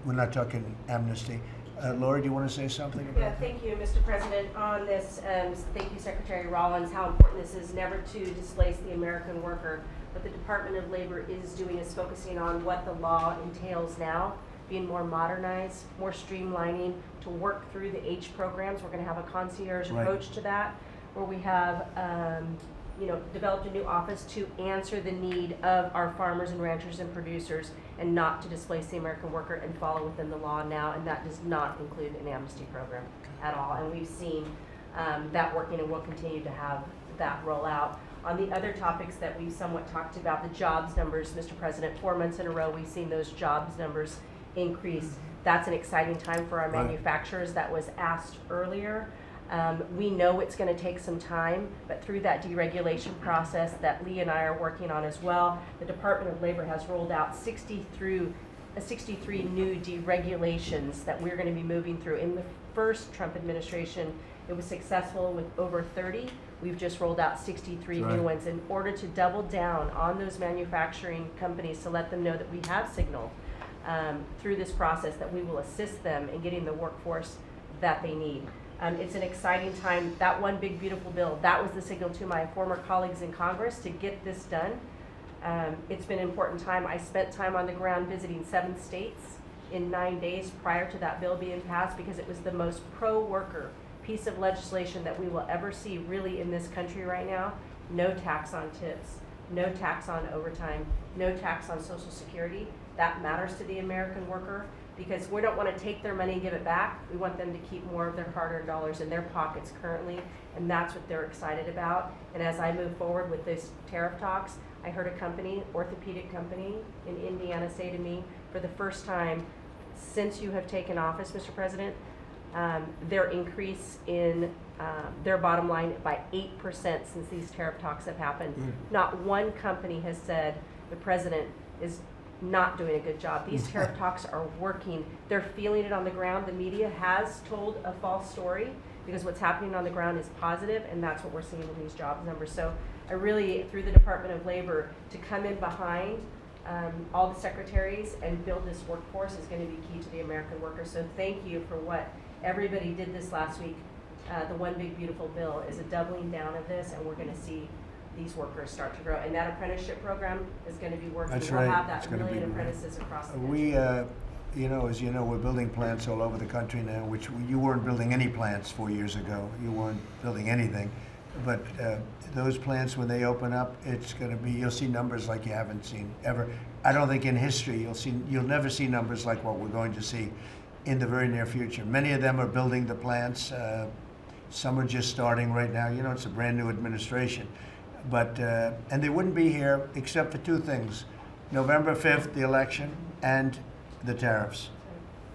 we're not talking amnesty. Lori, do you want to say something about that? Thank you, Mr. President. On this, thank you, Secretary Rollins, how important this is never to displace the American worker. What the Department of Labor is doing is focusing on what the law entails now, being more modernized, more streamlining, to work through the H programs. We're going to have a concierge approach to that, where we have developed a new office to answer the need of our farmers and ranchers and producers, and not to displace the American worker, and follow within the law now, and that does not include an amnesty program at all. And we've seen that working, and we'll continue to have that roll out. On the other topics that we've somewhat talked about, the jobs numbers, Mr. President, 4 months in a row we've seen those jobs numbers increase. That's an exciting time for our manufacturers. That was asked earlier. We know it's going to take some time, but through that deregulation process that Lee and I are working on as well, the Department of Labor has rolled out 63 new deregulations that we're going to be moving through. In the first Trump administration, it was successful with over 30. We've just rolled out 63 new ones in order to double down on those manufacturing companies, to let them know that we have signaled through this process that we will assist them in getting the workforce that they need. It's an exciting time. That one big beautiful bill, that was the signal to my former colleagues in Congress to get this done. It's been an important time. I spent time on the ground visiting 7 states in 9 days prior to that bill being passed, because it was the most pro-worker piece of legislation that we will ever see really in this country right now. No tax on tips, no tax on overtime, no tax on Social Security. that matters to the American worker, because we don't want to take their money and give it back. We want them to keep more of their hard-earned dollars in their pockets currently, and that's what they're excited about. And as I move forward with these tariff talks, I heard a company, orthopedic company in Indiana, say to me, for the first time since you have taken office, Mr. President, their increase in their bottom line by 8% since these tariff talks have happened. Not one company has said the president is not doing a good job. These tariff talks are working. They're feeling it on the ground. The media has told a false story because what's happening on the ground is positive, and that's what we're seeing in these jobs numbers. So I really, through the Department of Labor, to come in behind all the secretaries and build this workforce is going to be key to the American worker. So thank you for what everybody did this last week. The One Big Beautiful Bill is a doubling down of this, and we're going to see these workers start to grow. And that apprenticeship program is going to be working. That's we'll right. have that It's gonna be million great. apprentices across the We, country. you know, as you know, we're building plants all over the country now, which you weren't building any plants 4 years ago. You weren't building anything. But those plants, when they open up, it's going to be, you'll see numbers like you haven't seen ever. I don't think in history you'll never see numbers like what we're going to see in the very near future. Many of them are building the plants. Some are just starting right now. You know, it's a brand new administration. But, and they wouldn't be here except for two things: November 5th, the election, and the tariffs.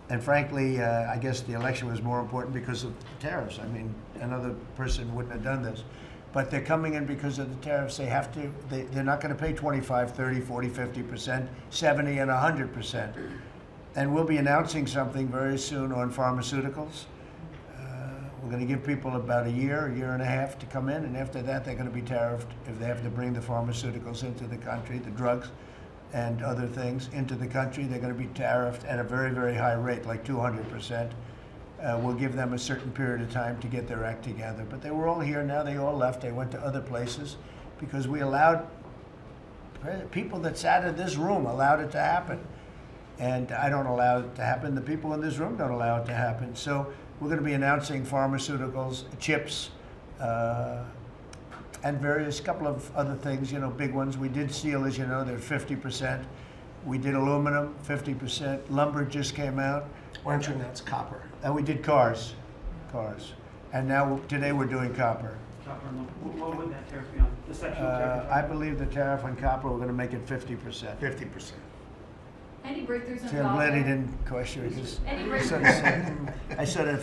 And frankly, I guess the election was more important because of the tariffs. I mean, another person wouldn't have done this. But they're coming in because of the tariffs. They have to, they're not going to pay 25, 30, 40, 50%, 70, and 100%. And we'll be announcing something very soon on pharmaceuticals. We're going to give people about a year and a half to come in, and after that they're going to be tariffed if they have to bring the pharmaceuticals into the country, the drugs and other things into the country. They're going to be tariffed at a very, very high rate, like 200%. We'll give them a certain period of time to get their act together. But they were all here now. They all left. They went to other places because we allowed, people that sat in this room allowed it to happen. And I don't allow it to happen. The people in this room don't allow it to happen. So we're going to be announcing pharmaceuticals, chips, and various couple of other things, you know, big ones. We did steel, as you know, they're 50%. We did aluminum, 50%. Lumber just came out. Why don't you announce copper? And we did cars. And now, today we're doing copper. Copper and lumber. What would that tariff be on? The section tariff? I believe the tariff on copper, we're going to make it 50%. 50%. Any breakthroughs in See, I'm glad he Gaza? didn't question it. Just, Any just sort breakthroughs? of said,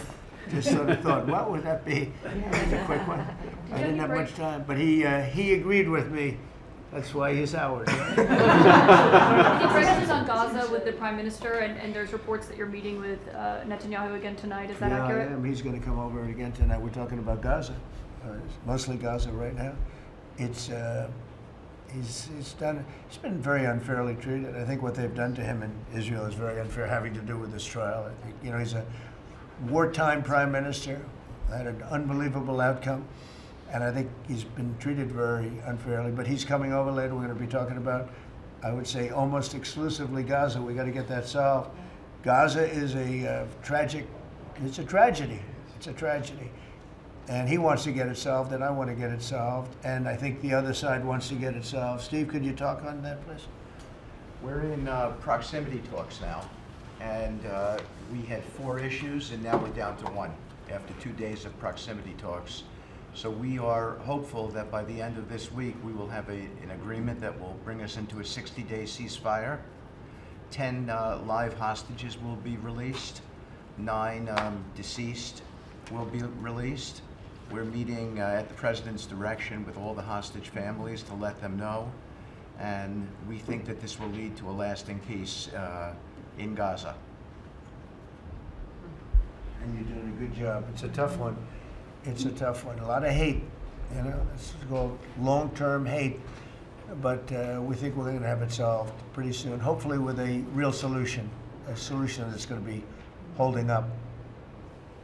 I just sort of thought, what would that be? It's a quick one. I didn't have much time, but he agreed with me. That's why he's ours. Right? Any breakthroughs on Gaza with the Prime Minister, and there's reports that you're meeting with Netanyahu again tonight. Is that accurate? I am. He's going to come over again tonight. We're talking about Gaza, mostly Gaza right now. It's he's been very unfairly treated. I think what they've done to him in Israel is very unfair, having to do with this trial. I think, you know, he's a wartime prime minister, had an unbelievable outcome, and I think he's been treated very unfairly. But he's coming over later. We're going to be talking about, I would say, almost exclusively Gaza. We got to get that solved. Gaza is a tragic. It's a tragedy. It's a tragedy. And he wants to get it solved, and I want to get it solved, and I think the other side wants to get it solved. Steve, could you talk on that, please? We're in proximity talks now, and we had 4 issues, and now we're down to 1 after 2 days of proximity talks. So we are hopeful that by the end of this week, we will have an agreement that will bring us into a 60-day ceasefire. 10 live hostages will be released. 9 deceased will be released. We're meeting at the President's direction with all the hostage families to let them know. And we think that this will lead to a lasting peace in Gaza. And you're doing a good job. It's a tough one. It's a tough one. A lot of hate, you know. It's called long-term hate. But we think we're going to have it solved pretty soon, hopefully with a real solution, a solution that's going to be holding up.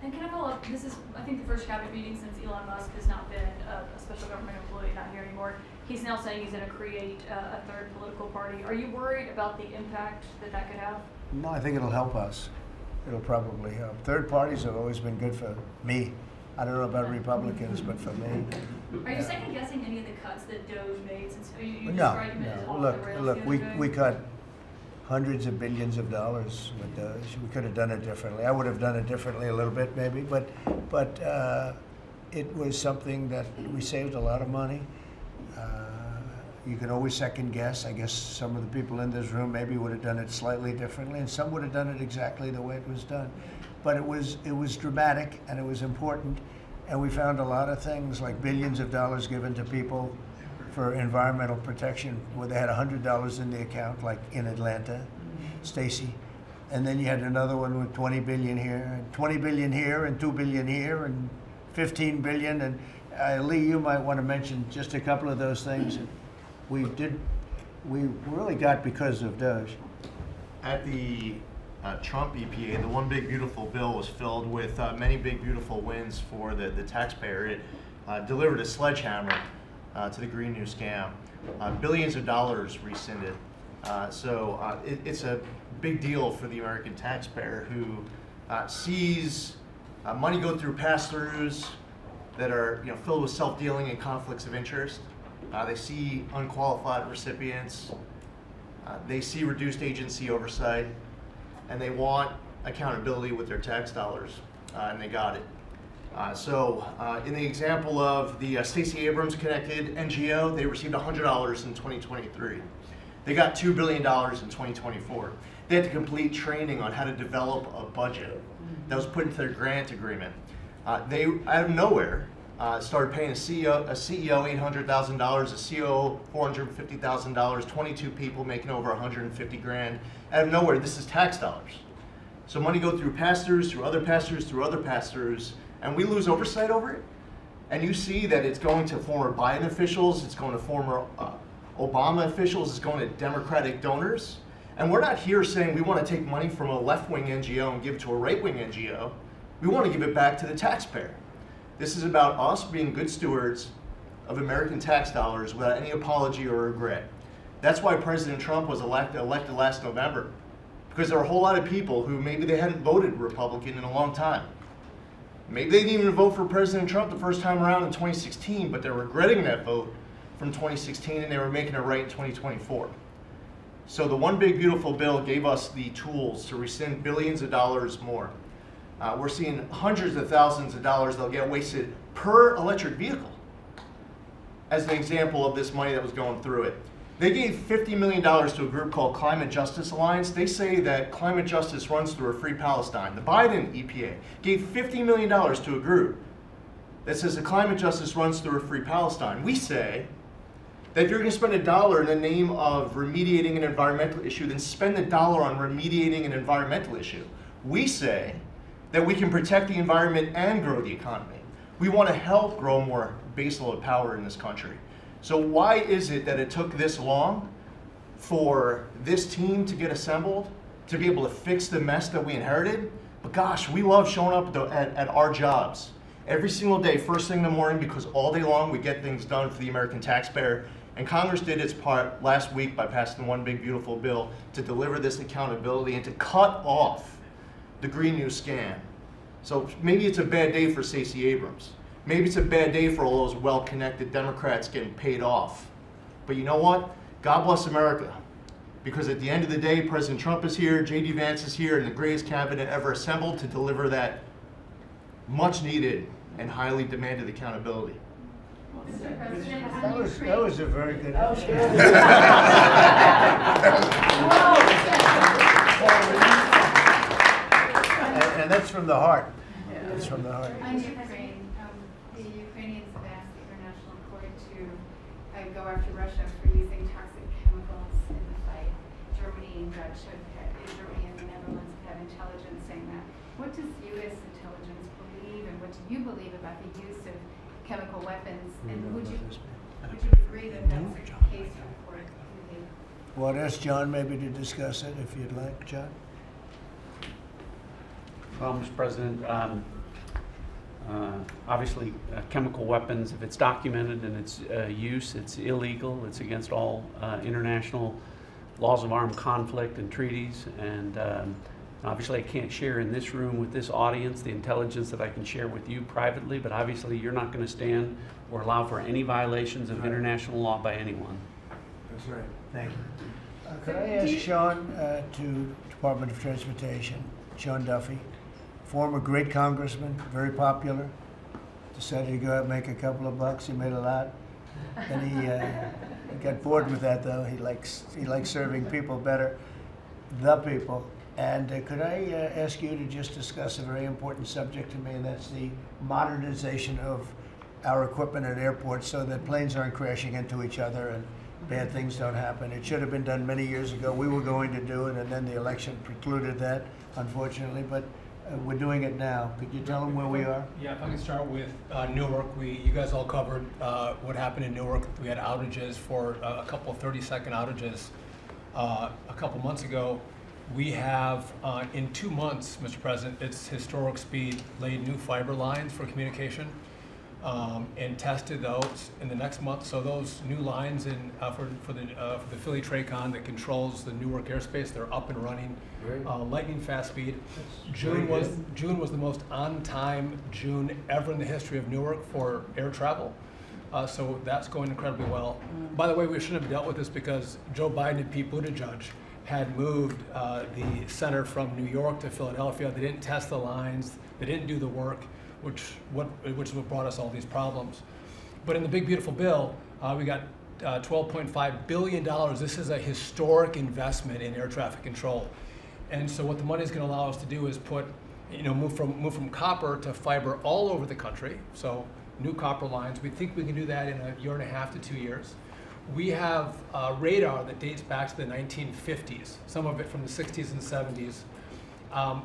And can I follow up? This is, I think, the first cabinet meeting since Elon Musk has not been a special government employee, not here anymore. He's now saying he's going to create a third political party. Are you worried about the impact that that could have? No, I think it'll help us. It'll probably help. Third parties have always been good for me. I don't know about Republicans, but for me. Are you second guessing any of the cuts that Doge made since you No, described him as no. off Look, the rails look. the other day? We cut hundreds of billions of dollars with those. We could have done it differently. I would have done it differently a little bit maybe, but it was something that we saved a lot of money. You can always second guess. I guess some of the people in this room maybe would have done it slightly differently, and some would have done it exactly the way it was done. But it was dramatic and it was important, and we found a lot of things like billions of dollars given to people for environmental protection, where they had $100 in the account, like in Atlanta, Stacy. And then you had another one with 20 billion here, and 20 billion here, and 2 billion here, and 15 billion. And Lee, you might want to mention just a couple of those things. We really got because of those. At the Trump EPA, the one big beautiful bill was filled with many big beautiful wins for the taxpayer. It delivered a sledgehammer to the Green New Scam. Billions of dollars rescinded. So it's a big deal for the American taxpayer who sees money go through pass-throughs that are filled with self-dealing and conflicts of interest. They see unqualified recipients. They see reduced agency oversight, and they want accountability with their tax dollars, and they got it. So in the example of the Stacey Abrams connected NGO, they received $100 in 2023. They got $2 billion in 2024. They had to complete training on how to develop a budget that was put into their grant agreement. They, out of nowhere, started paying a CEO $800,000, a COO $450,000, 22 people making over 150 grand. Out of nowhere, this is tax dollars. So money go through pass-throughs, through other pass-throughs, through other pass-throughs, and we lose oversight over it. And you see that it's going to former Biden officials, it's going to former Obama officials, it's going to Democratic donors. And we're not here saying we want to take money from a left-wing NGO and give it to a right-wing NGO. We want to give it back to the taxpayer. This is about us being good stewards of American tax dollars without any apology or regret. That's why President Trump was elected last November, because there are a whole lot of people who maybe they hadn't voted Republican in a long time. Maybe they didn't even vote for President Trump the first time around in 2016, but they're regretting that vote from 2016 and they were making it right in 2024. So the One Big Beautiful Bill gave us the tools to rescind billions of dollars more. We're seeing hundreds of thousands of dollars that'll get wasted per electric vehicle as an example of this money that was going through it. They gave $50 million to a group called Climate Justice Alliance. They say that climate justice runs through a free Palestine. The Biden EPA gave $50 million to a group that says that climate justice runs through a free Palestine. We say that if you're going to spend $1 in the name of remediating an environmental issue, then spend $1 on remediating an environmental issue. We say that we can protect the environment and grow the economy. We want to help grow more baseload power in this country. So why is it that it took this long for this team to get assembled, to be able to fix the mess that we inherited? But gosh, we love showing up at our jobs every single day, first thing in the morning, because all day long we get things done for the American taxpayer. And Congress did its part last week by passing the One Big Beautiful Bill to deliver this accountability and to cut off the Green New Scam. So maybe it's a bad day for Stacey Abrams. Maybe it's a bad day for all those well-connected Democrats getting paid off. But you know what? God bless America. Because at the end of the day, President Trump is here, J.D. Vance is here, and the greatest cabinet ever assembled to deliver that much-needed and highly demanded accountability. That was a very good answer. And that's from the heart. That's from the heart. On Ukraine, the Ukrainians have asked the international court to go after Russia for using toxic chemicals in the fight. Germany and the Netherlands have had intelligence saying that. What does U.S. intelligence believe, and what do you believe about the use of chemical weapons? And would you agree that that's the case for the Well, I'd ask John maybe to discuss it if you'd like, John. Well, Mr. President, obviously chemical weapons, if it's documented in its use, it's illegal. It's against all international laws of armed conflict and treaties. And obviously I can't share in this room with this audience the intelligence that I can share with you privately, but obviously you're not going to stand or allow for any violations of international law by anyone. That's right. Thank you. Could I ask Sean to Department of Transportation, Sean Duffy, former great congressman, very popular, decided to go out and make a couple of bucks. He made a lot. Then he got bored with that, though. He likes serving people better, the people. And could I ask you to just discuss a very important subject to me, and that's the modernization of our equipment at airports so that planes aren't crashing into each other and bad things don't happen. It should have been done many years ago. We were going to do it, and then the election precluded that, unfortunately, but we're doing it now. Could you tell them where we are? Yeah, if I can start with Newark. You guys all covered what happened in Newark. We had outages for a couple of 30-second outages a couple months ago. We have, in 2 months, Mr. President, it's historic speed, laid new fiber lines for communication. And tested those in the next month. So those new lines for the Philly Tracon that controls the Newark airspace, they're up and running, lightning fast speed. June was the most on-time June ever in the history of Newark for air travel. So that's going incredibly well. By the way, we shouldn't have dealt with this because Joe Biden and Pete Buttigieg had moved the center from New York to Philadelphia. They didn't test the lines. They didn't do the work, which is what brought us all these problems. But in the big beautiful bill, we got $12.5 billion. This is a historic investment in air traffic control. And so what the money is going to allow us to do is move from copper to fiber all over the country. So new copper lines. We think we can do that in 1.5 to 2 years. We have radar that dates back to the 1950s, some of it from the 60s and 70s.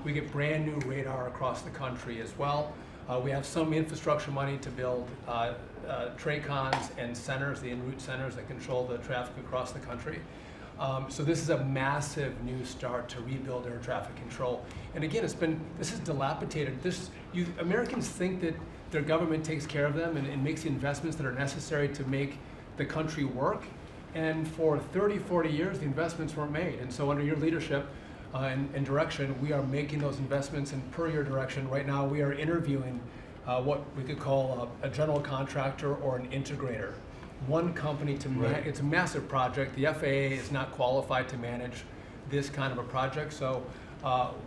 We get brand new radar across the country as well. We have some infrastructure money to build TRACONs and centers, the en route centers that control the traffic across the country. So this is a massive new start to rebuild air traffic control. And again, this is dilapidated. Americans think that their government takes care of them and makes the investments that are necessary to make the country work. And for 30, 40 years, the investments weren't made. And so under your leadership, and direction, we are making those investments, and per your direction, right now we are interviewing what we could call a general contractor or an integrator. One company it's a massive project. The FAA is not qualified to manage this kind of a project, so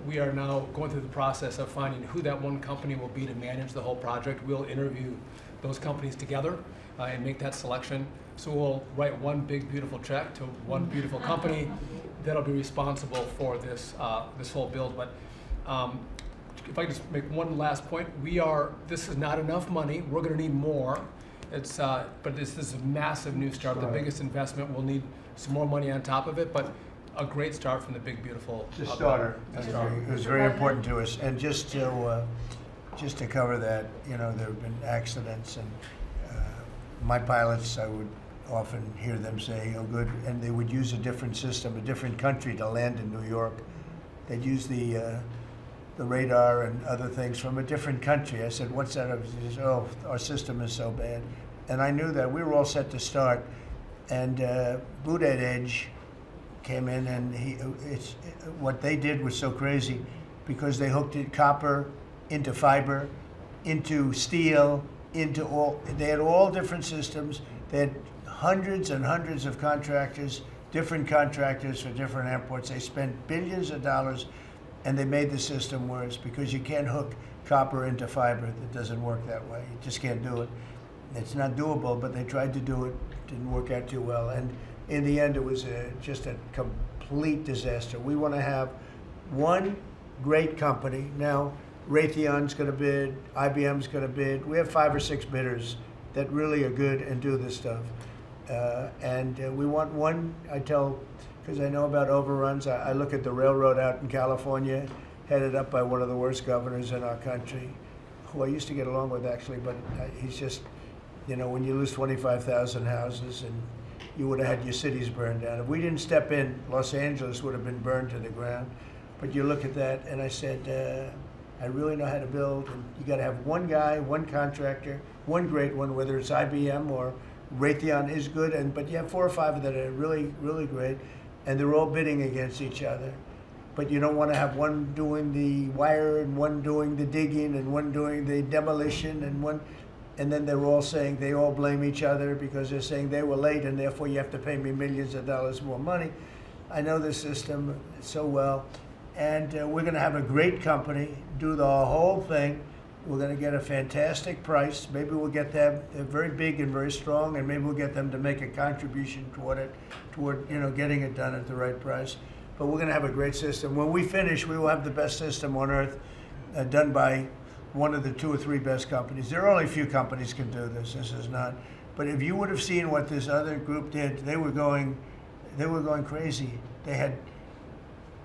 we are now going through the process of finding who that one company will be to manage the whole project. We'll interview those companies together and make that selection. So we'll write one big beautiful check to one beautiful company that'll be responsible for this whole build. But if I just make one last point, this is not enough money. We're going to need more. But this is a massive new start. The biggest investment. We'll need some more money on top of it, but a great start from the big beautiful. It's a starter. It was very important to us, and just to cover that, there have been accidents, and my pilots, I would often hear them say, "Oh, good," and they would use a different system, a different country to land in New York. They'd use the radar and other things from a different country. I said, "What's that?" He says, "Oh, our system is so bad," and I knew that. We were all set to start, and Buttigieg came in, and what they did was so crazy because they hooked copper into fiber, into steel, they had all different systems. They had hundreds and hundreds of contractors, different contractors for different airports. They spent billions of dollars, and they made the system worse because you can't hook copper into fiber. It doesn't work that way. You just can't do it. It's not doable, but they tried to do it. Didn't work out too well. And in the end, it was just a complete disaster. We want to have one great company. Now, Raytheon's going to bid, IBM's going to bid. We have 5 or 6 bidders that really are good and do this stuff. And we want one, because I know about overruns. I look at the railroad out in California, headed up by one of the worst governors in our country, who I used to get along with actually, but he's just, when you lose 25,000 houses and you would have had your cities burned down. If we didn't step in, Los Angeles would have been burned to the ground. But you look at that, and I said, I really know how to build, and you got to have one guy, one contractor, one great one, whether it's IBM or Raytheon is good, but you have 4 or 5 that are really, really great, and they're all bidding against each other. But you don't want to have one doing the wire and one doing the digging and one doing the demolition and then they're all saying they all blame each other because they're saying they were late and therefore you have to pay me millions of dollars more money. I know the system so well. And we're going to have a great company do the whole thing. We're going to get a fantastic price. Maybe we'll get them, they're very big and very strong, and maybe we'll get them to make a contribution toward it, toward getting it done at the right price. But we're going to have a great system. When we finish, we will have the best system on earth, done by one of the 2 or 3 best companies. There are only a few companies can do this. This is not. But if you would have seen what this other group did, they were going crazy. They had,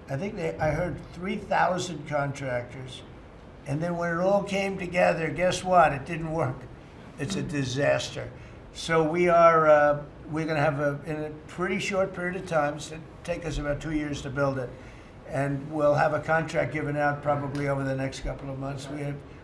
I heard 3,000 contractors. And then when it all came together, guess what? It didn't work. It's a disaster. So we're going to have in a pretty short period of time, it's going to take us about 2 years to build it, and we'll have a contract given out probably over the next couple of months.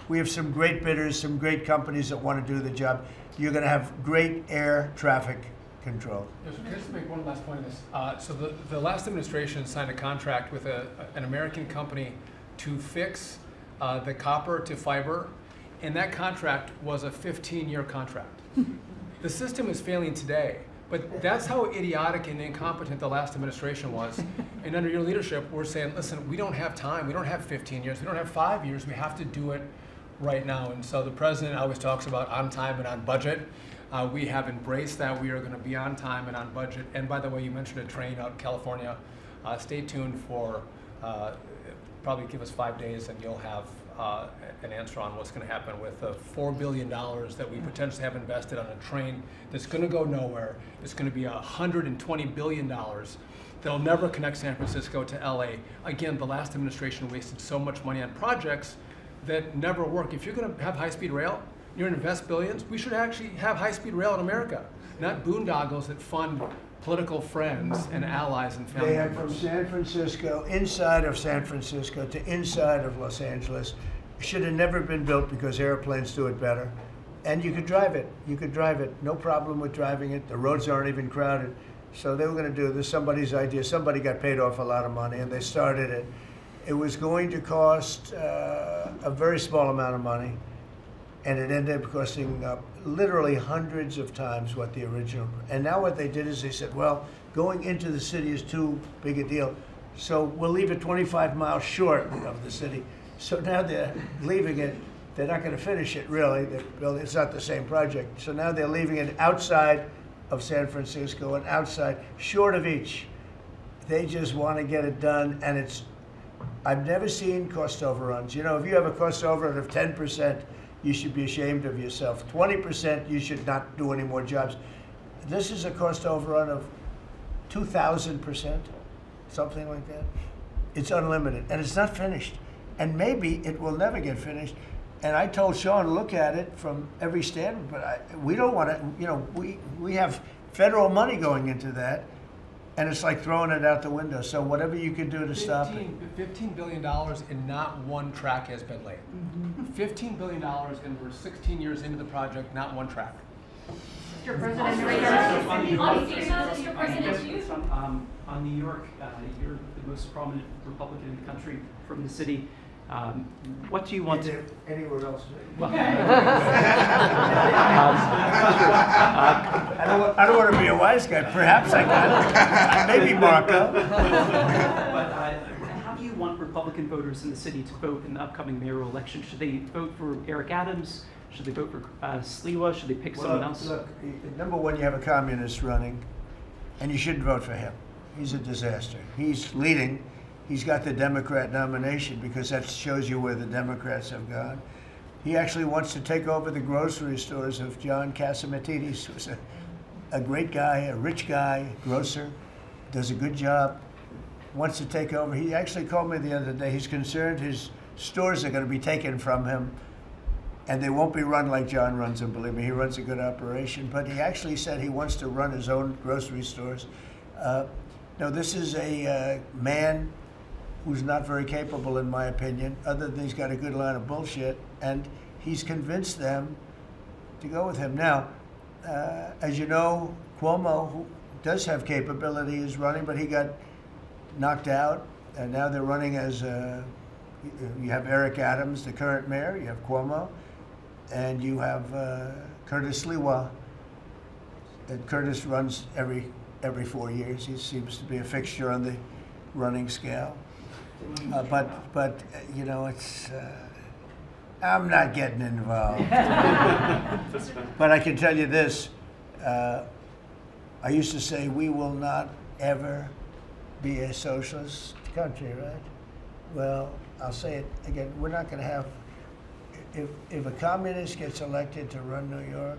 We have some great bidders, some great companies that want to do the job. You're going to have great air traffic control. Yes, can I just make one last point on this? So the last administration signed a contract with an American company to fix the copper to fiber, and that contract was a 15-year contract. The system is failing today, but that's how idiotic and incompetent the last administration was. And under your leadership, we're saying, listen, we don't have time. We don't have 15 years. We don't have 5 years. We have to do it right now. And so the president always talks about on time and on budget. We have embraced that. We are going to be on time and on budget. And by the way, you mentioned a train out in California. Stay tuned for probably give us 5 days and you'll have an answer on what's going to happen with the $4 billion that we potentially have invested on a train that's going to go nowhere. It's going to be $120 billion that'll never connect San Francisco to LA. Again, the last administration wasted so much money on projects that never work. If you're going to have high-speed rail, you're going to invest billions, we should actually have high-speed rail in America, not boondoggles that fund political friends and allies and family They have members. from San Francisco, inside of San Francisco to inside of Los Angeles. Should have never been built because airplanes do it better. And you could drive it. You could drive it. No problem with driving it. The roads aren't even crowded. So they were going to do this. Somebody's idea. Somebody got paid off a lot of money and they started it. It was going to cost a very small amount of money. And it ended up costing literally hundreds of times what the original. And now what they did is they said, well, going into the city is too big a deal. So we'll leave it 25 miles short of the city. So now they're leaving it. They're not going to finish it, really. It's not the same project. So now they're leaving it outside of San Francisco and outside, short of each. They just want to get it done, and I've never seen cost overruns. If you have a cost overrun of 10%, you should be ashamed of yourself. 20%, you should not do any more jobs. This is a cost overrun of 2,000%, something like that. It's unlimited, and it's not finished. And maybe it will never get finished. And I told Sean, look at it from every standpoint, but we don't want to, we have federal money going into that, and it's like throwing it out the window. So whatever you can do to stop it. $15 billion and not one track has been laid. $15 billion and we're 16 years into the project, not one track. Mr. President, on New York, you're the most prominent Republican in the country from the city. What do you want to... Anywhere else? Well, I don't want to be a wise guy. Perhaps I can. Maybe Marco. But how do you want Republican voters in the city to vote in the upcoming mayoral election? Should they vote for Eric Adams? Should they vote for Sliwa? Should they pick someone else? Look, number one, you have a communist running, and you shouldn't vote for him. He's a disaster. He's leading. He's got the Democrat nomination because that shows you where the Democrats have gone. He actually wants to take over the grocery stores of John Catsimatidis, who's a great guy, a rich guy, grocer, does a good job, wants to take over. He actually called me the other day. He's concerned his stores are going to be taken from him, and they won't be run like John runs them, believe me. He runs a good operation, but he actually said he wants to run his own grocery stores. No, this is a man who's not very capable, in my opinion, other than he's got a good line of bullshit, and he's convinced them to go with him. Now, as you know, Cuomo, who does have capability, is running, but he got knocked out, and now they're running as, you have Eric Adams, the current mayor, you have Cuomo, and you have Curtis Sliwa. And Curtis runs every every 4 years. He seems to be a fixture on the running scale. But you know, it's. I'm not getting involved. But I can tell you this. I used to say we will not ever be a socialist country, right? Well, I'll say it again. We're not going to have. If a communist gets elected to run New York,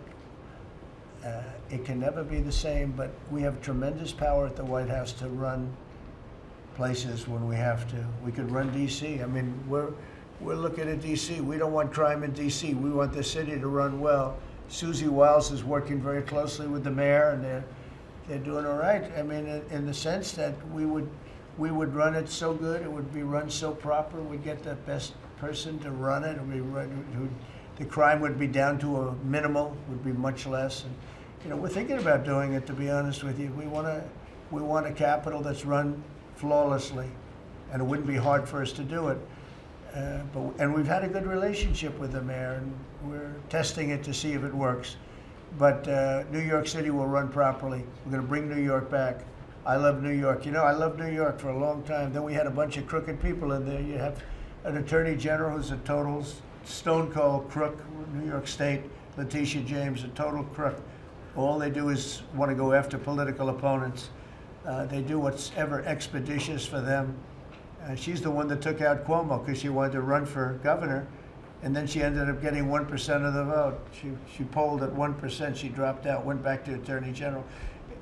it can never be the same. But we have tremendous power at the White House to run places when we have to. We could run D.C. I mean, we're looking at D.C. We don't want crime in D.C. We want the city to run well. Susie Wiles is working very closely with the mayor, and they're doing all right. I mean, in the sense that we would run it so good, it would be run so proper. We'd get the best person to run it. The crime would be down to a minimal, would be much less. And you know, we're thinking about doing it. To be honest with you, we want a capital that's run flawlessly, and it wouldn't be hard for us to do it. And we've had a good relationship with the mayor, and we're testing it to see if it works. But New York City will run properly. We're going to bring New York back. I love New York. You know, I loved New York for a long time. Then we had a bunch of crooked people in there. You have an attorney general who's a total stone cold crook. New York State, Letitia James, a total crook. All they do is want to go after political opponents. They do what's ever expeditious for them. She's the one that took out Cuomo because she wanted to run for governor, and then she ended up getting 1% of the vote. She polled at 1%. She dropped out, went back to attorney general.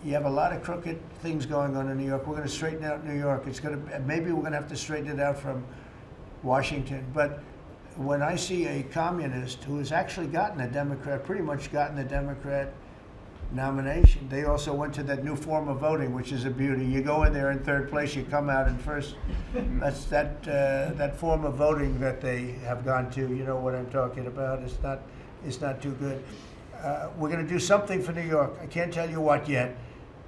You have a lot of crooked things going on in New York. We're going to straighten out New York. Maybe we're going to have to straighten it out from Washington. But when I see a communist who has actually gotten a Democrat, pretty much gotten the Democrat nomination, they also went to that new form of voting, which is a beauty. You go in there in third place, you come out in first. That's that form of voting that they have gone to. You know what I'm talking about. It's not too good. We're going to do something for New York. I can't tell you what yet,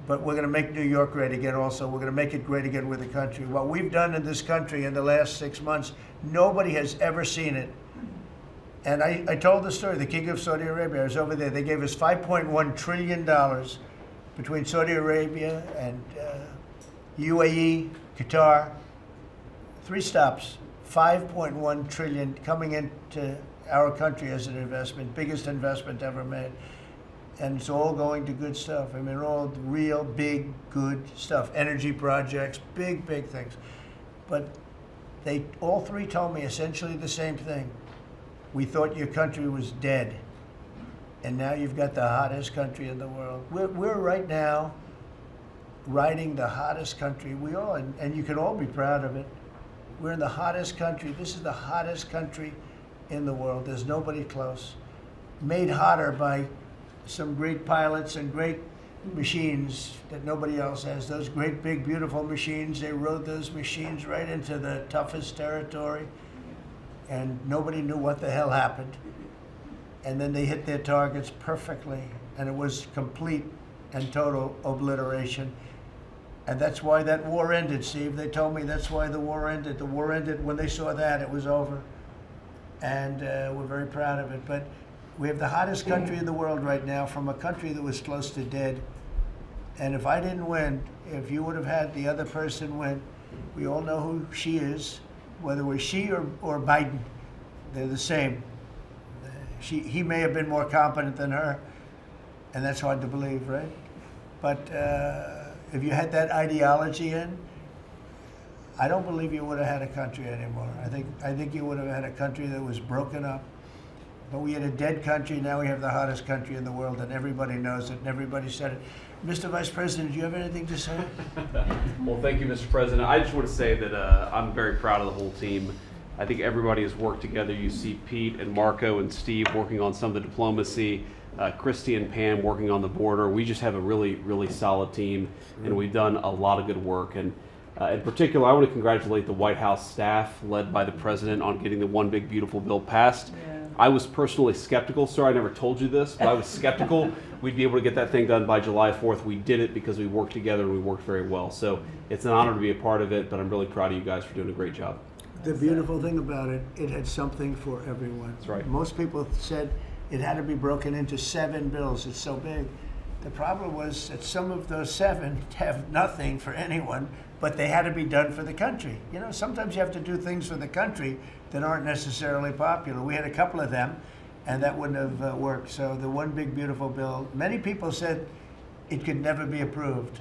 but we're going to make New York great again also. We're going to make it great again with the country. What we've done in this country in the last 6 months, nobody has ever seen it. And I told the story, the King of Saudi Arabia, I was over there. They gave us $5.1 trillion between Saudi Arabia and UAE, Qatar. 3 stops, $5.1 trillion coming into our country as an investment, biggest investment ever made. And it's all going to good stuff. I mean, all real, big, good stuff. Energy projects, big, big things. But they all 3 told me essentially the same thing. We thought your country was dead, and now you've got the hottest country in the world. We're right now riding the hottest country. We are, and you can all be proud of it. We're in the hottest country. This is the hottest country in the world. There's nobody close. Made hotter by some great pilots and great machines that nobody else has. Those great, big, beautiful machines, they rode those machines right into the toughest territory. And nobody knew what the hell happened. And then they hit their targets perfectly, and it was complete and total obliteration. And that's why that war ended, Steve. They told me that's why the war ended. The war ended when they saw that, it was over. And we're very proud of it. But we have the hottest country in the world right now, from a country that was close to dead. And if I didn't win, if you would have had the other person win, we all know who she is. Whether it was she or Biden, they're the same. He may have been more competent than her, and that's hard to believe, right? But if you had that ideology in, I don't believe you would have had a country anymore. I think you would have had a country that was broken up. But we had a dead country. Now we have the hottest country in the world, and everybody knows it, and everybody said it. Mr. Vice President, do you have anything to say? Well, thank you, Mr. President. I just want to say that I'm very proud of the whole team. I think everybody has worked together. You see Pete and Marco and Steve working on some of the diplomacy, Christy and Pam working on the border. We just have a really, really solid team, and we've done a lot of good work. And in particular, I want to congratulate the White House staff led by the President on getting the One Big Beautiful Bill passed. Yeah. I was personally skeptical. Sorry, I never told you this, but I was skeptical we'd be able to get that thing done by July 4th. We did it because we worked together and we worked very well. So it's an honor to be a part of it, but I'm really proud of you guys for doing a great job. The beautiful thing about it, it had something for everyone. That's right. Most people said it had to be broken into 7 bills. It's so big. The problem was that some of those 7 have nothing for anyone, but they had to be done for the country. You know, sometimes you have to do things for the country that aren't necessarily popular. We had a couple of them, and that wouldn't have worked. So the one big beautiful bill, many people said it could never be approved.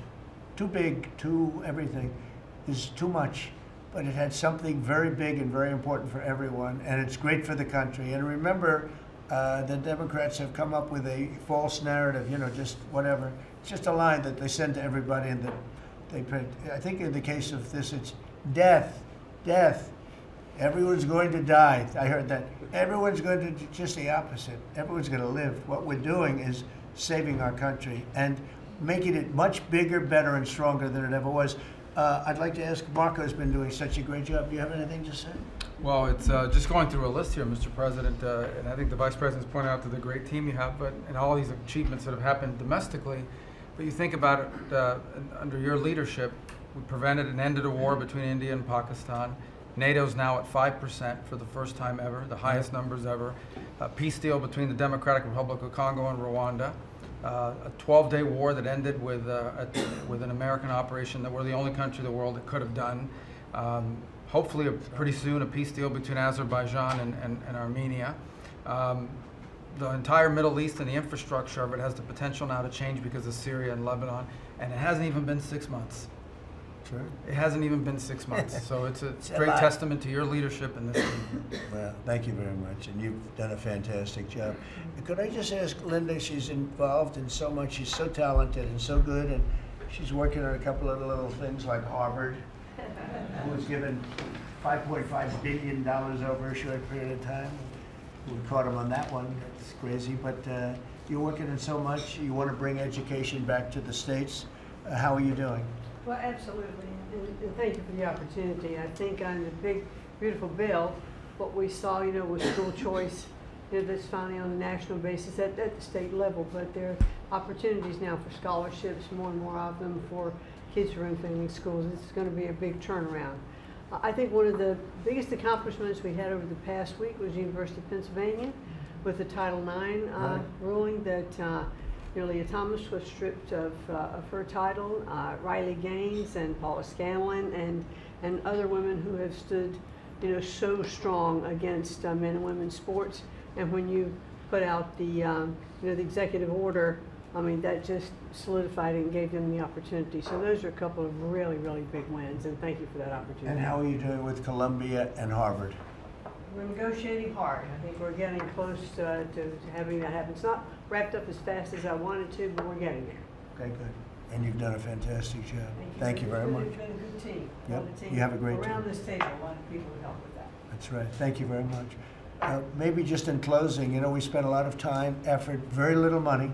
Too big, too everything. There's too much. But it had something very big and very important for everyone, and it's great for the country. And remember, the Democrats have come up with a false narrative, you know, just whatever. It's just a line that they send to everybody and that they print. I think in the case of this, it's death, death. Everyone's going to die. I heard that. Everyone's going to do just the opposite. Everyone's going to live. What we're doing is saving our country and making it much bigger, better, and stronger than it ever was. I'd like to ask, Marco's been doing such a great job. Do you have anything to say? Well, it's just going through a list here, Mr. President, and I think the Vice President's pointed out to the great team you have, and all these achievements that have happened domestically. But you think about it, under your leadership, we prevented and ended a war between India and Pakistan. NATO's now at 5% for the first time ever, the highest numbers ever. A peace deal between the Democratic Republic of Congo and Rwanda. A 12-day war that ended with an American operation that we're the only country in the world that could have done. Hopefully, pretty soon, a peace deal between Azerbaijan and Armenia. The entire Middle East and the infrastructure of it has the potential now to change because of Syria and Lebanon, and it hasn't even been 6 months. Sure. It hasn't even been 6 months, so it's a great testament to your leadership in this team. Well, thank you very much, and you've done a fantastic job. Could I just ask Linda, she's involved in so much, she's so talented and so good, and she's working on a couple of little things like Harvard, who was given $5.5 billion over a short period of time. We caught him on that one, it's crazy, but you're working on so much, you want to bring education back to the States. How are you doing? Well, absolutely, and thank you for the opportunity. I think on the big, beautiful bill, what we saw, you know, was school choice. You know, that's finally on a national basis at the state level, but there are opportunities now for scholarships, more and more of them for kids who are in failing schools. This is going to be a big turnaround. I think one of the biggest accomplishments we had over the past week was the University of Pennsylvania with the Title IX ruling that Leah Thomas was stripped of her title. Riley Gaines and Paula Scanlon and other women who have stood, you know, so strong against men and women's sports. And when you put out the you know, the executive order, I mean, that just solidified it and gave them the opportunity. So those are a couple of really, really big wins, and thank you for that opportunity. And how are you doing with Columbia and Harvard? We're negotiating hard. I think we're getting close to having that happen. It's not wrapped up as fast as I wanted to, but we're getting there. Okay, good. And you've done a fantastic job. Thank you very much. It's been a good team. Yep. You have a great team. Around this table, a lot of people would help with that. That's right. Thank you very much. Maybe just in closing, you know, we spent a lot of time, effort, very little money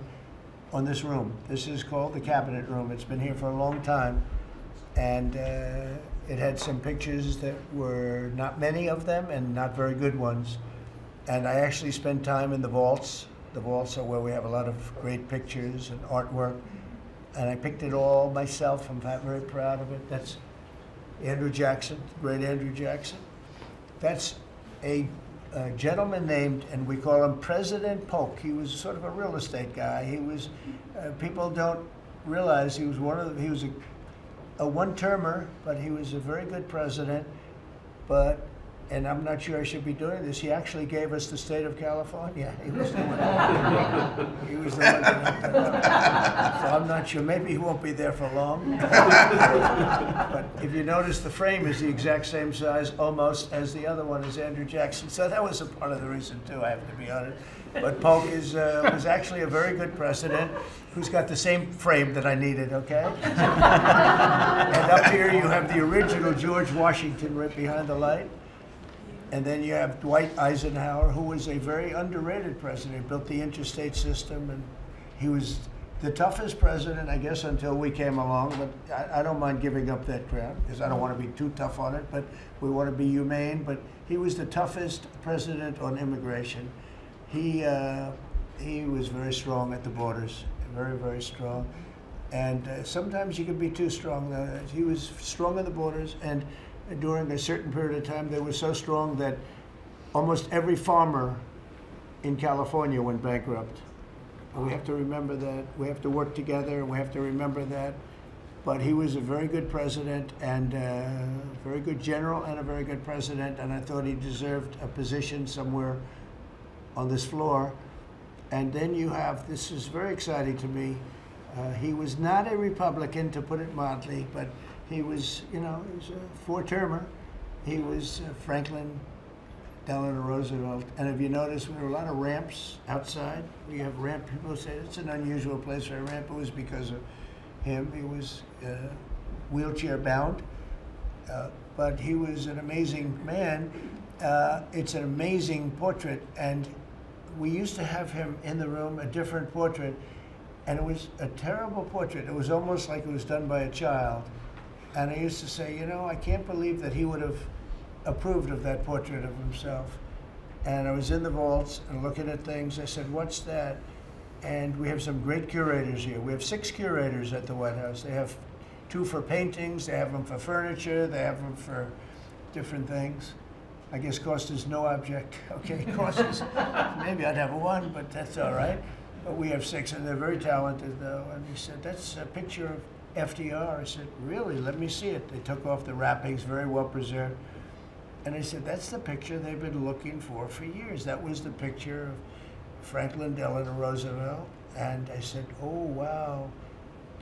on this room. This is called the Cabinet Room. It's been here for a long time. And it had some pictures that were not many of them and not very good ones. And I actually spent time in the vaults. The vaults are where we have a lot of great pictures and artwork. And I picked it all myself. I'm very proud of it. That's Andrew Jackson, great Andrew Jackson. That's a gentleman named, and we call him President Polk. He was sort of a real estate guy. He was, people don't realize he was he was a one-termer, but he was a very good president. But, and I'm not sure I should be doing this, he actually gave us the state of California. He was the one. He was the one that, so I'm not sure. Maybe he won't be there for long. But if you notice, the frame is the exact same size, almost, as the other one is Andrew Jackson. So that was a part of the reason too, I have to be honest. But Polk is was actually a very good president who's got the same frame that I needed, okay? And up here you have the original George Washington right behind the light. And then you have Dwight Eisenhower, who was a very underrated president, built the interstate system, and he was the toughest president, I guess, until we came along. But I don't mind giving up that crown, because I don't want to be too tough on it, but we want to be humane. But he was the toughest president on immigration. He was very strong at the borders, very, very strong. And sometimes you can be too strong. He was strong at the borders, and during a certain period of time, they were so strong that almost every farmer in California went bankrupt. We have to remember that. We have to work together, and we have to remember that. But he was a very good president, and a very good general, and a very good president, and I thought he deserved a position somewhere on this floor. And then you have, this is very exciting to me, he was not a Republican, to put it mildly, but he was, you know, he was a four-termer. He was Franklin Delano Roosevelt. And if you notice, there were a lot of ramps outside. We have ramp, people say it's an unusual place for a ramp. It was because of him. He was wheelchair bound, but he was an amazing man. It's an amazing portrait, and we used to have him in the room, a different portrait, and it was a terrible portrait. It was almost like it was done by a child. And I used to say, you know, I can't believe that he would have approved of that portrait of himself. And I was in the vaults and looking at things. I said, what's that? And we have some great curators here. We have 6 curators at the White House. They have 2 for paintings, they have them for furniture, they have them for different things. I guess cost is no object. Okay, cost is, maybe I'd have 1, but that's all right. But we have 6, and they're very talented, though. And he said, that's a picture of FDR. I said, really? Let me see it. They took off the wrappings, very well preserved. And I said, that's the picture they've been looking for years. That was the picture of Franklin Delano Roosevelt. And I said, oh, wow.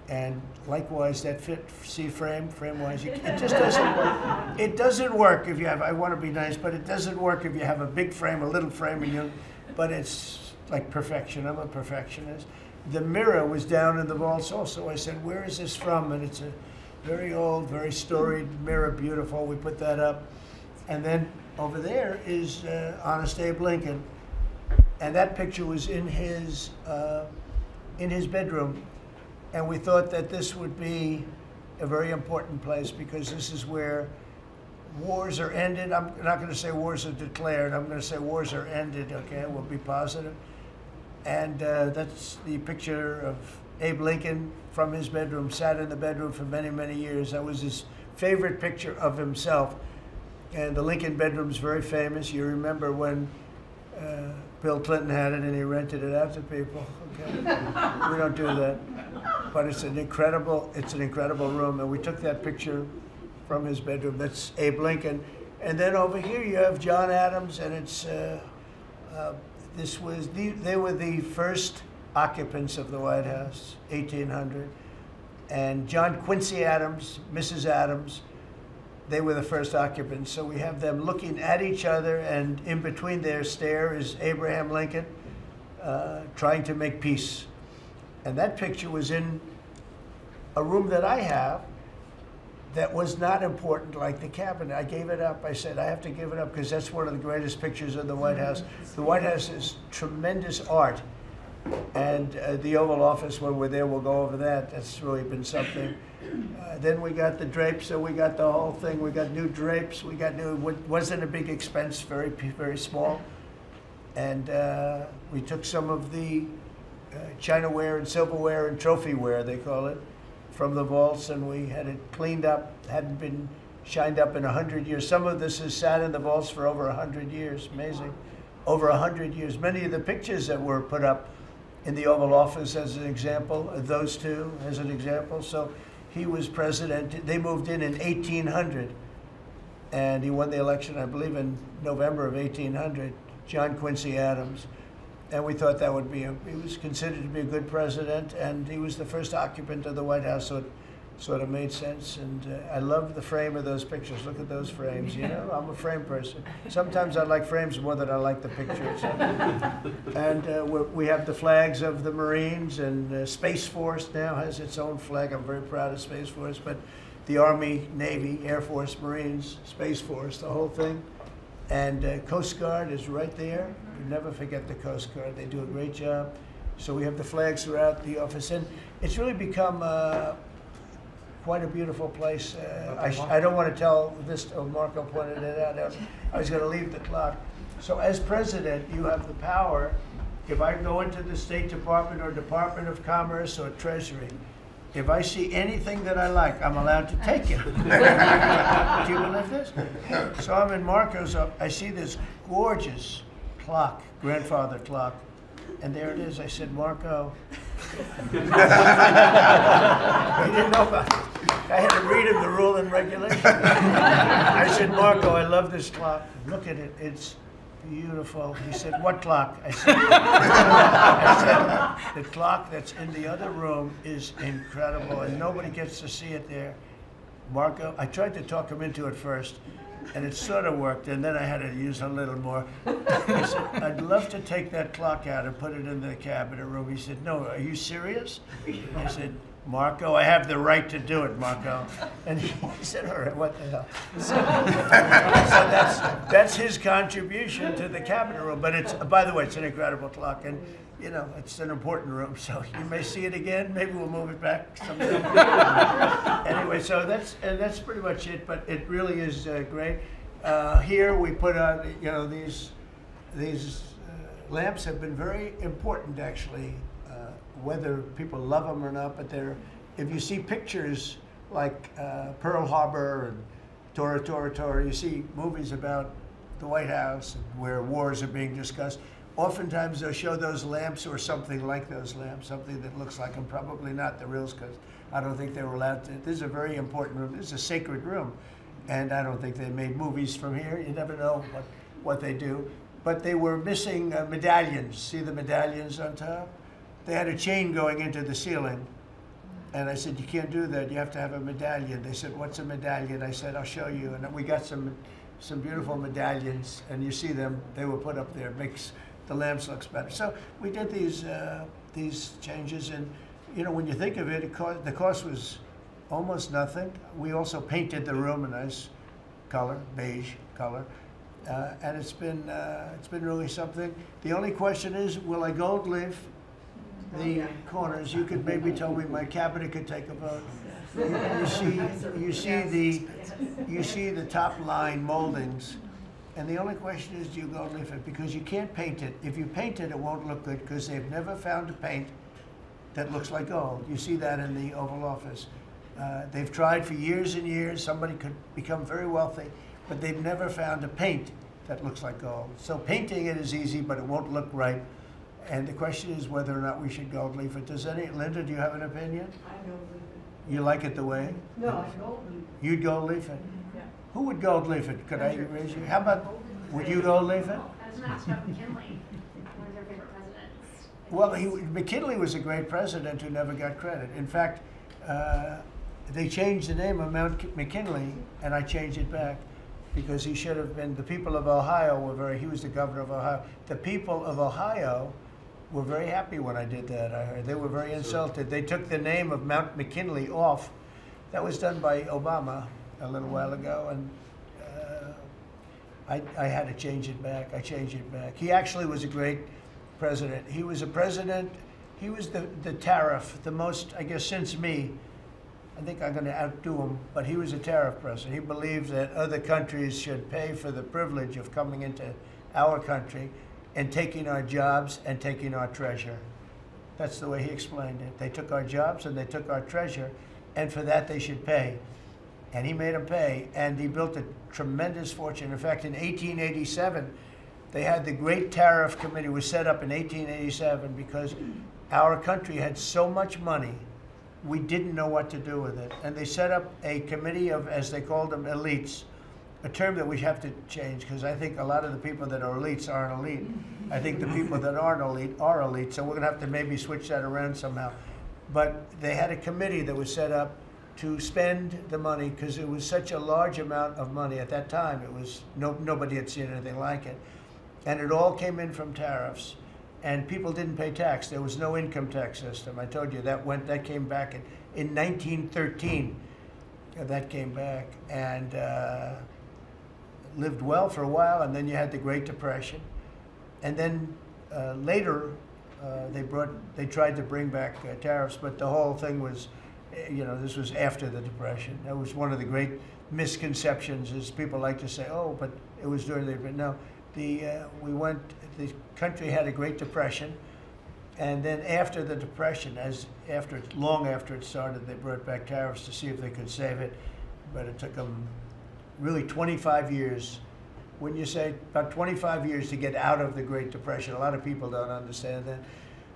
And likewise, that fit, see frame-wise, it just doesn't work. It doesn't work if you have, I want to be nice, but it doesn't work if you have a big frame, a little frame, and you, but it's like perfection. I'm a perfectionist. The mirror was down in the vaults also. I said, where is this from? And it's a very old, very storied mirror, beautiful. We put that up. And then over there is Honest Abe Lincoln. And that picture was in his bedroom. And we thought that this would be a very important place because this is where wars are ended. I'm not going to say wars are declared. I'm going to say wars are ended, okay? We'll be positive. And that's the picture of Abe Lincoln from his bedroom, sat in the bedroom for many, many years. That was his favorite picture of himself. And the Lincoln bedroom's very famous. You remember when Bill Clinton had it and he rented it out to people, okay? We don't do that. But it's an incredible room. And we took that picture from his bedroom. That's Abe Lincoln. And then over here you have John Adams, and it's, they were the first occupants of the White House, 1800. And John Quincy Adams, Mrs. Adams, they were the first occupants. So we have them looking at each other, and in between their stare is Abraham Lincoln trying to make peace. And that picture was in a room that I have that was not important, like the cabinet. I gave it up. I said, I have to give it up because that's one of the greatest pictures of the White House. The White House is tremendous art. And the Oval Office, when we're there, we'll go over that. That's really been something. Then we got the drapes, so we got the whole thing. We got new drapes. We got new, wasn't a big expense, very, very small. And we took some of the Chinaware and silverware and trophyware, they call it, from the vaults, and we had it cleaned up. Hadn't been shined up in 100 years. Some of this has sat in the vaults for over 100 years. Amazing. Over 100 years. Many of the pictures that were put up in the Oval Office as an example, those two as an example. So he was president. They moved in 1800, and he won the election, I believe, in November of 1800, John Quincy Adams. And we thought that would be, he was considered to be a good president, and he was the first occupant of the White House, so it sort of made sense. And I love the frame of those pictures. Look at those frames, you know? I'm a frame person. Sometimes I like frames more than I like the pictures. And we have the flags of the Marines, and Space Force now has its own flag. I'm very proud of Space Force, but the Army, Navy, Air Force, Marines, Space Force, the whole thing. And Coast Guard is right there. You never forget the Coast Guard. They do a great job. So we have the flags throughout the office. And it's really become quite a beautiful place. I don't want to tell this, Marco pointed it out. I was going to leave the clock. So as president, you have the power. If I go into the State Department or Department of Commerce or Treasury, if I see anything that I like, I'm allowed to take it. Do you believe this? So I'm in Marco's, I see this gorgeous clock, grandfather clock, And there it is. I said, Marco. He didn't know about it. I had to read him the rule and regulation. I said, Marco, I love this clock. Look at it. It's beautiful. He said, what clock? I said, the clock that's in the other room is incredible, and nobody gets to see it there. Marco, I tried to talk him into it first, and it sort of worked, and then I had to use a little more. I said, I'd love to take that clock out and put it in the cabinet room. He said, no, are you serious? I said, Marco, I have the right to do it, Marco. And he said, all right, what the hell? So that's his contribution to the cabinet room. But it's, by the way, it's an incredible clock. And, you know, it's an important room. So you may see it again. Maybe we'll move it back sometime. Anyway, so that's pretty much it. But it really is great. Here we put on, you know, these lamps have been very important, actually. Whether people love them or not, but if you see pictures like Pearl Harbor and Tora Tora Tora, you see movies about the White House where wars are being discussed. Oftentimes they'll show those lamps or something like those lamps, something that looks like them, probably not the reals, because I don't think they were allowed to. This is a very important room. This is a sacred room, and I don't think they made movies from here. You never know what they do. But they were missing medallions. See the medallions on top? They had a chain going into the ceiling. And I said, you can't do that. You have to have a medallion. They said, what's a medallion? I said, I'll show you. And we got some beautiful medallions. And you see them. They were put up there. It makes the lamps look better. So we did these changes. And, you know, when you think of it, the cost was almost nothing. We also painted the room a nice color, beige color. And it's been really something. The only question is, will I gold leaf the corners? You could maybe tell me my cabinet could take a vote. You see the top line moldings, and the only question is, do you gold leaf it? Because you can't paint it. If you paint it, it won't look good because they've never found a paint that looks like gold. You see that in the Oval Office. They've tried for years and years. Somebody could become very wealthy, but they've never found a paint that looks like gold. So painting it is easy, but it won't look right. And the question is whether or not we should gold leaf it. Linda, do you have an opinion? I gold leaf it. You like it the way? No, I gold leaf it. You'd gold leaf it? Yeah. Who would gold leaf it? Could I raise you? How about, would you gold leaf it? I was going to ask about McKinley. One of their favorite presidents. Well, McKinley was a great president who never got credit. In fact, they changed the name of Mount McKinley, and I changed it back because he should have been, the people of Ohio he was the governor of Ohio. The people of Ohio were very happy when I did that, I heard. They were very insulted. They took the name of Mount McKinley off. That was done by Obama a little while ago, and I had to change it back. I changed it back. He actually was a great president. He was a president, he was the tariff, the most, I guess, since me. I think I'm going to outdo him, but he was a tariff president. He believed that other countries should pay for the privilege of coming into our country and taking our jobs and taking our treasure. That's the way he explained it. They took our jobs and they took our treasure, and for that they should pay. And he made them pay, and he built a tremendous fortune. In fact, in 1887, they had the Great Tariff Committee was set up in 1887 because our country had so much money, we didn't know what to do with it. And they set up a committee of, as they called them, elites, a term that we have to change because I think a lot of the people that are elites aren't elite. I think the people that aren't elite are elite, so we're going to have to maybe switch that around somehow. But they had a committee that was set up to spend the money because it was such a large amount of money at that time. It was nobody had seen anything like it, and it all came in from tariffs, and people didn't pay tax. There was no income tax system. I told you that came back in 1913. That came back and lived well for a while, and then you had the Great Depression, and then later they tried to bring back tariffs, but the whole thing was, you know, this was after the Depression. That was one of the great misconceptions. Is people like to say, oh, but it was during the, but no, the country had a Great Depression, and then after the Depression, long after it started, they brought back tariffs to see if they could save it, but it took them really 25 years when you say about 25 years to get out of the Great Depression. A lot of people don't understand that.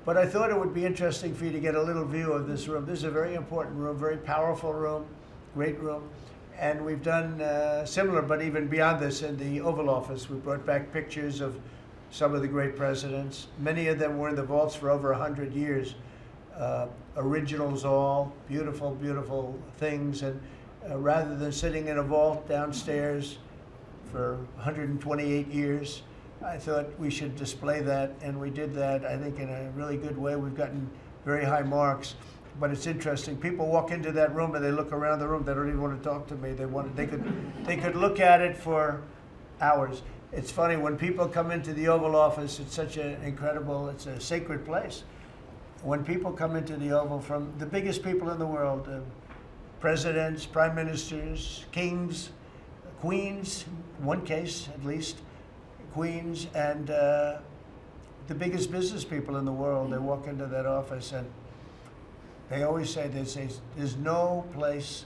But I thought it would be interesting for you to get a little view of this room. This is a very important room, very powerful room, great room. And we've done similar, but even beyond this, in the Oval Office. We brought back pictures of some of the great presidents. Many of them were in the vaults for over 100 years. Originals all, beautiful, beautiful things. And rather than sitting in a vault downstairs for 128 years, I thought we should display that, and we did that, I think, in a really good way. We've gotten very high marks, but it's interesting. People walk into that room and they look around the room. They don't even want to talk to me. They could look at it for hours. It's funny, when people come into the Oval Office, it's such an incredible, it's a sacred place. When people come into the Oval, from the biggest people in the world, presidents, prime ministers, kings, queens, one case at least, queens, and the biggest business people in the world, they walk into that office, and they always say, there's no place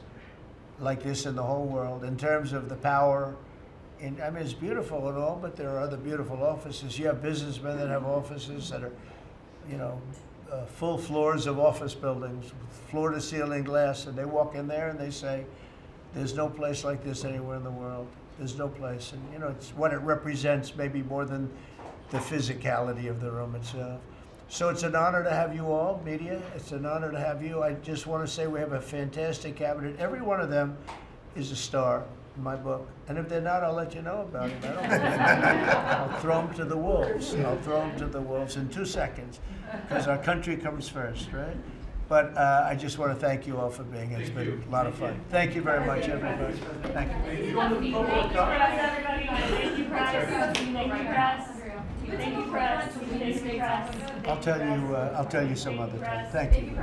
like this in the whole world in terms of the power. I mean, it's beautiful and all, but there are other beautiful offices. You have businessmen that have offices that are, you know, full floors of office buildings, with floor-to-ceiling glass, and they walk in there and they say, there's no place like this anywhere in the world. There's no place. And, you know, it's what it represents, maybe more than the physicality of the room itself. So it's an honor to have you all, media. It's an honor to have you. I just want to say we have a fantastic cabinet. Every one of them is a star in my book. And if they're not, I'll let you know about it. I don't care. I'll throw them to the wolves. I'll throw them to the wolves in 2 seconds, because our country comes first, right? But I just want to thank you all for being here. It's been a lot of fun. Thank you very much, everybody. Thank you. Thank you, press, everybody. Thank you, press. Thank you, press. Thank you, press. Thank you, press. I'll tell you some other time. Thank you.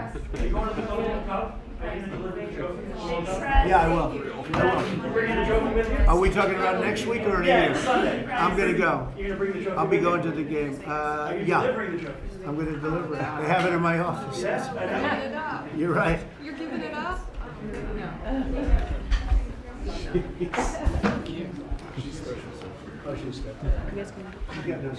Yeah, I will. Are we talking about next week or in a year? Sunday. I'm going to go. You're going to bring the trophy. I'll be going to the game. Yeah. I'm going to deliver it. They have it in my office. Yes. You're right. You're giving it up? Thank you. Oh, she's good.